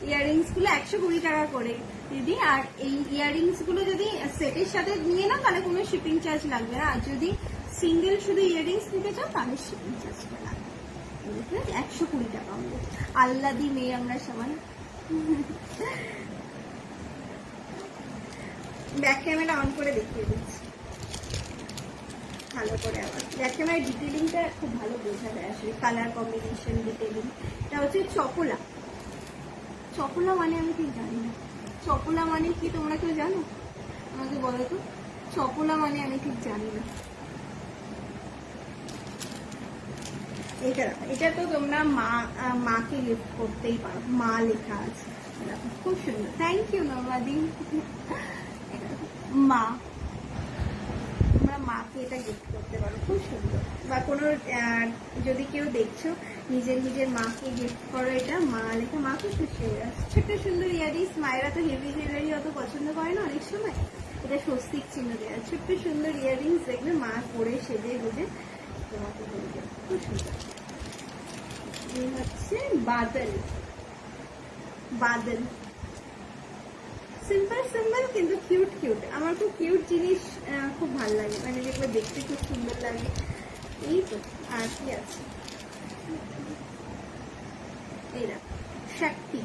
ইয়াররিংস গুলো 120 টাকা করে দিদি। আর এই ইয়াররিংস গুলো যদি সেটের সাথে নিয়ে নাও তাহলে কোনো শিপিং চার্জ লাগবে না, আর যদি সিঙ্গেল শুধু ইয়াররিংস নিতে চাও তাহলে শিপিং চার্জটা লাগবে। 120 টাকা আমাদের আল্লাদি মেয়ে আমরা সবাই। ব্যাক ক্যামেরা অন করে দেখিয়ে দিচ্ছি ভালো করে। আবার ব্যাক ক্যামেরার ডিটেলিংটা খুব ভালো বোঝা যায় আসলে, কালার কম্বিনেশন ডিটেলিং। এটা হচ্ছে চপলা। চপলা মানে আমি ঠিক জানি না, চপলা মানে কি তোমরা কেউ জানো? আমাকে বলো তো, চপলা মানে আমি ঠিক জানি না। এটা তো তোমরা মাকে গিফট করতেই পারো, মা লেখা আছে, খুব সুন্দর। থ্যাংক ইউ নর্মাদি। মা, তোমরা মাকে এটা গিফট করতে পারো, খুব সুন্দর। বা কোনো যদি কেউ দেখছো নিজের নিজের মাকে গিফট করো, এটা মা লেখা, মাকে খুশি হয়ে যাচ্ছে। ছোট্ট সুন্দর ইয়ারিংস, মায়েরা তো হেভি জুয়েলারি অত পছন্দ করে না অনেক সময়, এটা স্বস্তিক চিহ্ন দেওয়া। ছোট্ট সুন্দর ইয়ারিংস দেখবে মা পরে সেজে গুজে তোমাকে বলবে, খুব সুন্দর। এই হচ্ছে বাদল। বাদল সিম্পল সিম্পল কিন্তু কিউট কিউট। আমার খুব কিউট জিনিস খুব ভালো লাগে, মানে যেগুলো দেখতে খুব সুন্দর লাগে। এই তো আর কি আছে, এই দেখো শক্তি।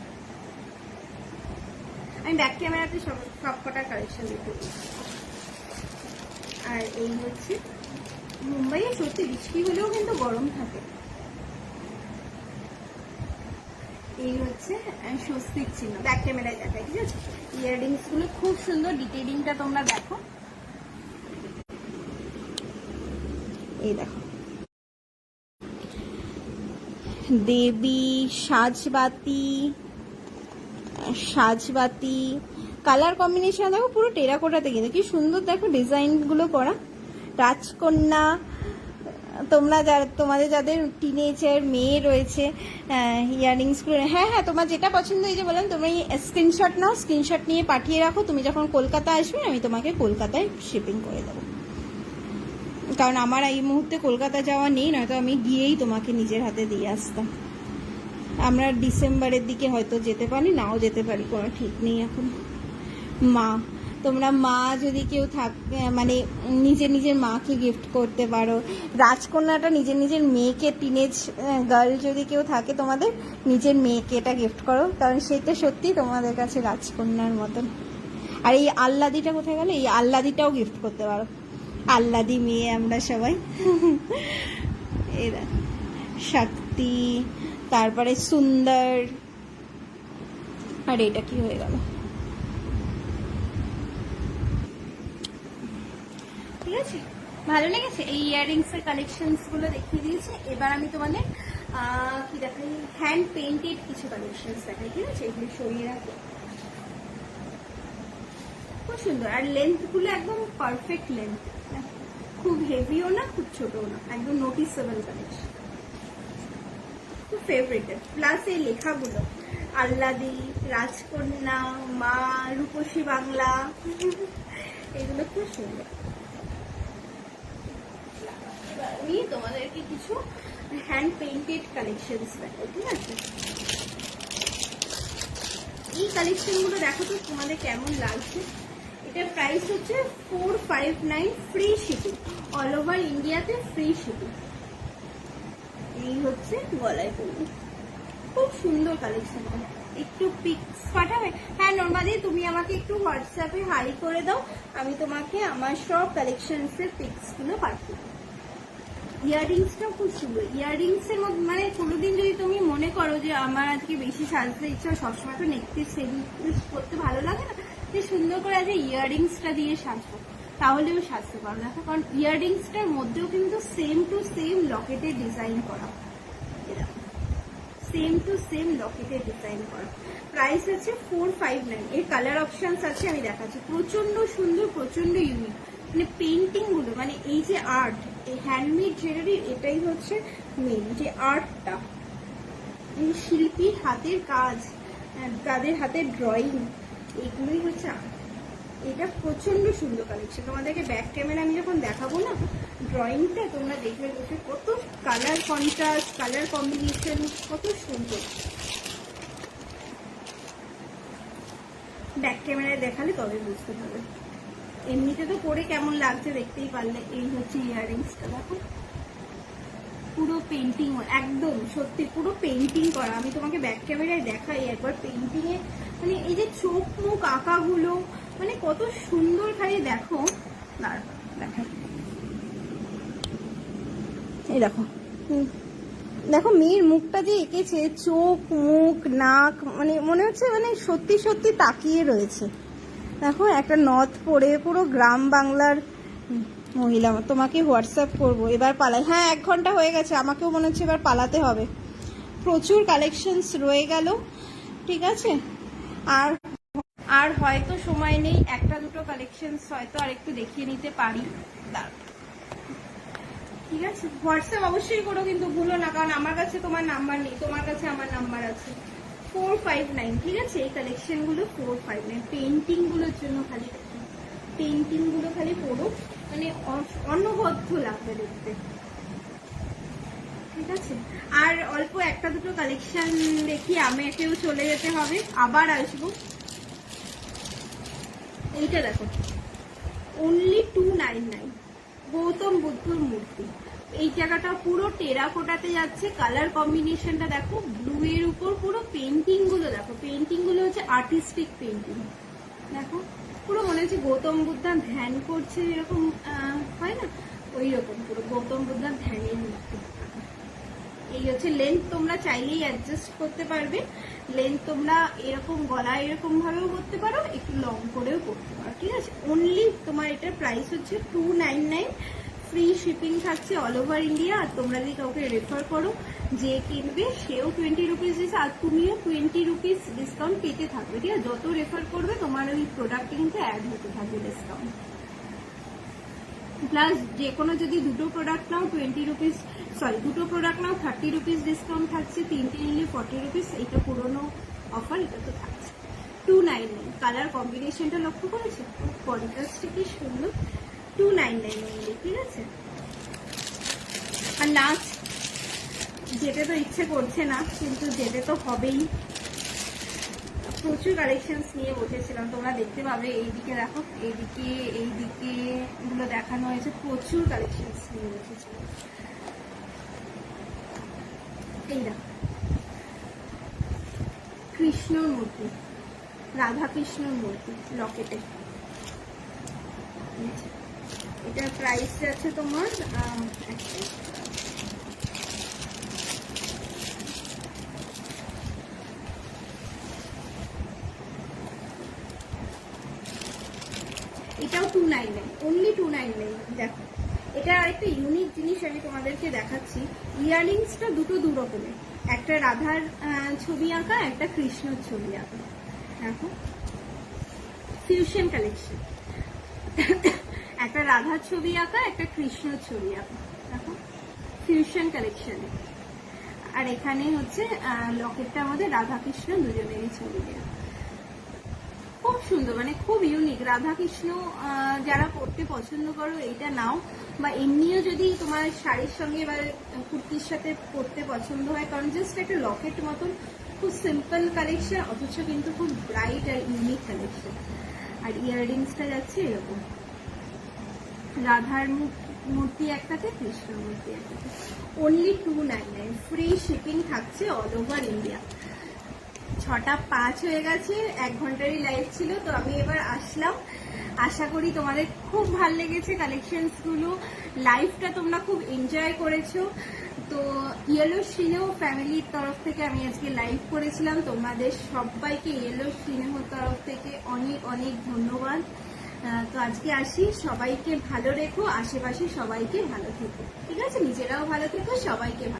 আমি ব্যাক ক্যামেরাতে সব কটা কালেকশন দেখে দিচ্ছি। আর এই হচ্ছে মুম্বাইয়ে সত্যি বৃষ্টি হলেও কিন্তু গরম থাকে। এই হচ্ছে স্বস্তিক চিহ্ন, ব্যাক ক্যামেরায় দেখায়, ঠিক আছে। ইয়াররিংস গুলো খুব সুন্দর, ডিটেলিংটা তোমরা দেখো। এই দেখো দেবী, সাজবাতি, সাজবাতি কালার কম্বিনেশন দেখো পুরো টেরাকোটাতে, কিন্তু কি সুন্দর দেখো ডিজাইন গুলো করা। রাজকন্যা, তোমরা তোমাদের যাদের টিনেজার মেয়ে রয়েছে, ইয়াররিংসগুলো, হ্যাঁ হ্যাঁ তোমার যেটা পছন্দ, এই যে বললাম তোমরা স্ক্রিনশট নাও, স্ক্রিনশট নিয়ে পাঠিয়ে রাখো। তুমি যখন কলকাতা আসবে আমি তোমাকে কলকাতায় শিপিং করে দেবো, কারণ আমার এই মুহূর্তে কলকাতা যাওয়া নেই, নয়তো আমি গিয়েই তোমাকে নিজের হাতে দিয়ে আসতাম। আমরা ডিসেম্বরের দিকে হয়তো যেতে পারি, নাও যেতে পারি, কোনো ঠিক নেই এখন। মা, তোমরা মা যদি কেউ থাকে মানে নিজের নিজের মাকে গিফট করতে পারো। রাজকন্যাটা নিজের নিজের মেয়েকে, টিনেজ গার্ল যদি কেউ থাকে তোমাদের, নিজের মেয়েকে এটা গিফট করো, কারণ সেটা সত্যি তোমাদের কাছে রাজকন্যার মতন। আর এই আল্লাদিটা কোথায় গেল? এই আল্লাদিটাও গিফট করতে পারো, আল্লাদি মেয়ে আমরা সবাই। এরা শক্তি, তারপরে সুন্দর। আর এটা কি হয়ে গেল? ঠিক আছে, ভালো লেগেছে? এই ইয়াররিংস এর কালেকশনস গুলো দেখিয়ে দিয়েছি। এবার আমি তোমাদের কি দেখাই, হ্যান্ড পেইন্টেড কিছু কালেকশনস দেখাই, ঠিক আছে। এগুলো সরিয়ে রাখো, খুব সুন্দর। আর লেন্থ গুলো একদম পারফেক্ট লেন্থ, খুব হেভিও না খুব ছোটও না, একদম নোটিসেবল কালেকশন, খুব ফেভারিট। প্লাস এই লেখাগুলো আল্লাদি, রাজকন্যা, মা, রূপসী বাংলা, এগুলো খুব সুন্দর। আমি তোমাদেরকে কিছু হ্যান্ড পেইন্টেড কালেকশনস দেখাই, ঠিক আছে। এই কালেকশন গুলো দেখো তো তোমাদের কেমন লাগছে। এটার প্রাইস হচ্ছে 459, ফ্রি শিপিং, অল ওভার ইন্ডিয়াতে ফ্রি শিপিং। এই হচ্ছে গলায় পড়বে, খুব সুন্দর কালেকশন। একটু পিকস পাঠাবে? হ্যাঁ নর্মালি তুমি আমাকে একটু হোয়াটসঅ্যাপে হাই করে দাও, আমি তোমাকে আমার সব কালেকশনসের পিকসগুলো পাঠিয়ে দেবো। ইয়াররিংসটাও খুব সুন্দর। ইয়াররিংসের মধ্যে মানে কোনোদিন যদি তুমি মনে করো যে আমার আজকে বেশি সাজতে ইচ্ছা, সবসময় তো নেকটি সেভিং করতে ভালো লাগে না, যে সুন্দর করে আজকে ইয়াররিংসটা দিয়ে সাজবো, তাহলেও সাজতে পারো। দেখো, কারণ ইয়াররিংসটার মধ্যেও কিন্তু সেম টু সেম লকেটের ডিজাইন করা, সেম টু সেম লকেটের ডিজাইন করা। প্রাইস আছে 459। এর কালার অপশনস আছে, আমি দেখাচ্ছি। প্রচন্ড সুন্দর, প্রচন্ড ইউনিক। মানে পেন্টিং গুলো, মানে এই যে আর্ট, এই হ্যান্ডমেড জুয়েলারি, এটাই হচ্ছে মেন যে আর্টটা, এই শিল্পীর হাতের কাজ, তাদের হাতের ড্রয়িং, এগুলোই হচ্ছে আর্ট। এটা প্রচন্ড সুন্দর কালেকশন। তোমাদেরকে ব্যাক ক্যামেরা আমি যখন দেখাবো না ড্রয়িংটা, তোমরা দেখবে বসে কত কালার কন্ট্রাস্ট, কালার কম্বিনেশন কত সুন্দর। ব্যাক ক্যামেরায় দেখালে তবে বুঝতে পারবে। এমনিতে তো পরে কেমন লাগছে দেখতেই পারলে। এই হচ্ছে ইয়াররিংসটা, দেখো পুরো পেন্টিং, একদম সত্যি পুরো পেন্টিং করা। আমি তোমাকে ব্যাক ক্যামেরায় দেখাই একবার পেন্টিং এ, মানে এই যে চোখ মুখ আঁকাগুলো, মানে কত সুন্দর। খালি দেখো, দেখাই, এই দেখো, দেখো মেয়ের মুখটা যে এঁকেছে, চোখ মুখ নাক, মানে মনে হচ্ছে মানে সত্যি সত্যি তাকিয়ে রয়েছে। দেখো একটা নথ পরে, পুরো গ্রাম বাংলার মহিলা। তোমাকে হোয়াটসঅ্যাপ করবো, এবার পালাই। হ্যাঁ 1 ঘন্টা হয়ে গেছে, আমাকেও মনে হচ্ছে এবার পালাতে হবে। প্রচুর কালেকশনস রয়ে গেল, ঠিক আছে। আর হয়তো সময় নেই, একটা দুটো কালেকশনস হয়তো আর একটু দেখিয়ে নিতে পারি, ঠিক আছে। হোয়াটসঅ্যাপ অবশ্যই করো, কিন্তু ভুলো না, কারণ আমার কাছে তোমার নাম্বার নেই, তোমার কাছে আমার নাম্বার আছে। 459, ঠিক আছে। এই কালেকশন গুলো 459। পেন্টিং গুলোর জন্য খালি, পেন্টিং গুলো খালি পড়ো, মানে অনবদ্য লাগবে দেখতে, ঠিক আছে। আর অল্প একটা দুটো কালেকশন দেখি, আমাকেও চলে যেতে হবে, আবার আসবো। এইটা দেখো, অনলি 299, গৌতম বুদ্ধর মূর্তি। এই জায়গাটা পুরো টেরাকোটাতে যাচ্ছে। কালার কম্বিনেশনটা দেখো, ব্লু এর উপর পুরো পেন্টিং গুলো দেখো, পেন্টিং গুলো হচ্ছে আর্টিস্টিক পেন্টিং। দেখো পুরো মনে হচ্ছে গৌতম বুদ্ধা ধ্যান করছে, এরকম হয় না, ওই রকম পুরো গৌতম বুদ্ধার ধ্যানের মূর্তি। এই হচ্ছে লেন্থ, তোমরা চাইলেই অ্যাডজাস্ট করতে পারবে। লেন্থ তোমরা এরকম গলা এরকম ভাবেও করতে পারো, একটু লং করেও করতে পারো, ঠিক আছে। অনলি তোমার এটার প্রাইস হচ্ছে 299। ফ্রি শিপিং থাকছে অল ওভার ইন্ডিয়া। আর তোমরা যদি কাউকে রেফার করো, যে কিনবে সেও 20 রুপিস দিচ্ছে, আর তুমিও 20 রুপিস ডিসকাউন্ট পেতে থাকবে, ঠিক আছে। যত রেফার করবে তোমার ওই প্রোডাক্ট কিন্তু অ্যাড হতে থাকবে ডিসকাউন্ট। প্লাস যে কোনো যদি দুটো প্রোডাক্ট নাও 20 রুপিস, সরি দুটো প্রোডাক্ট নাও 30 রুপিস ডিসকাউন্ট থাকছে, 3টে নিলে 40 রুপিস। এইটা পুরোনো অফার, এটা তো থাকছে। 299। কালার কম্বিনেশনটা লক্ষ্য করেছে, কন্ট্রাস্টটা কি সুন্দর। 299 অনলি, ঠিক আছে। আর লাস্ট, যেতে তো ইচ্ছে করছে না, কিন্তু যেতে তো হবেই। প্রচুর কালেকশনস নিয়ে বসেছিলাম, তোমরা দেখতে পাবে। এইদিকে দেখো, এইদিকে গুলো দেখানো হয়েছে, প্রচুর কালেকশনস নিয়ে বসেছিলাম। এই দেখো কৃষ্ণর মূর্তি, রাধা কৃষ্ণর মূর্তি লকেটে। এটার প্রাইস আছে তোমার এটাও 299, অনলি 299। দেখো এটা আরেকটা ইউনিক জিনিস আমি তোমাদেরকে দেখাচ্ছি। ইয়াররিংসটা দুটো দু রকমের, একটা রাধার ছবি আঁকা, একটা কৃষ্ণর ছবি আঁকা। দেখো ফিউশন কালেকশন, একটা রাধার ছবি আঁকা, একটা কৃষ্ণর ছবি আঁকা। দেখো ফিউশন কালেকশনে। আর এখানে হচ্ছে লকেটটা আমাদের রাধা কৃষ্ণ দুজনেরই ছবি দেওয়া। খুব সুন্দর, মানে খুব ইউনিক। রাধা কৃষ্ণ যারা পড়তে পছন্দ করো এইটা নাও, বা এমনিও যদি তোমার শাড়ির সঙ্গে বা কুর্তির সাথে পড়তে পছন্দ হয়, কারণ জাস্ট একটা লকেট মতন, খুব সিম্পল কালেকশন, অথচ কিন্তু খুব ব্রাইট আর ইউনিক কালেকশন। আর ইয়াররিংসটা যাচ্ছে এরকম, রাধার মূর্তি একটাতে, কৃষ্ণর মূর্তি একটাতে। অনলি 299। ফ্রি শিপিং থাকছে অল ওভার ইন্ডিয়া। 6:05 হয়ে গেছে, 1 ঘন্টারই লাইভ ছিল। তো আমি এবার আসলাম, আশা করি তোমাদের খুব ভাল লেগেছে কালেকশনস গুলো, লাইভটা তোমরা খুব এনজয় করেছো। তো ইয়েলো স্নেহ ফ্যামিলির তরফ থেকে আমি আজকে লাইভ করেছিলাম, তোমাদের সবাইকে ইয়েলো স্নেহর তরফ থেকে অনেক অনেক ধন্যবাদ। তো আজকে আসি, সবাইকে ভালো রেখো, আশেপাশে সবাইকে ভালো থেকো, ঠিক আছে? নিজেরাও ভালো থেকো, সবাইকে ভালো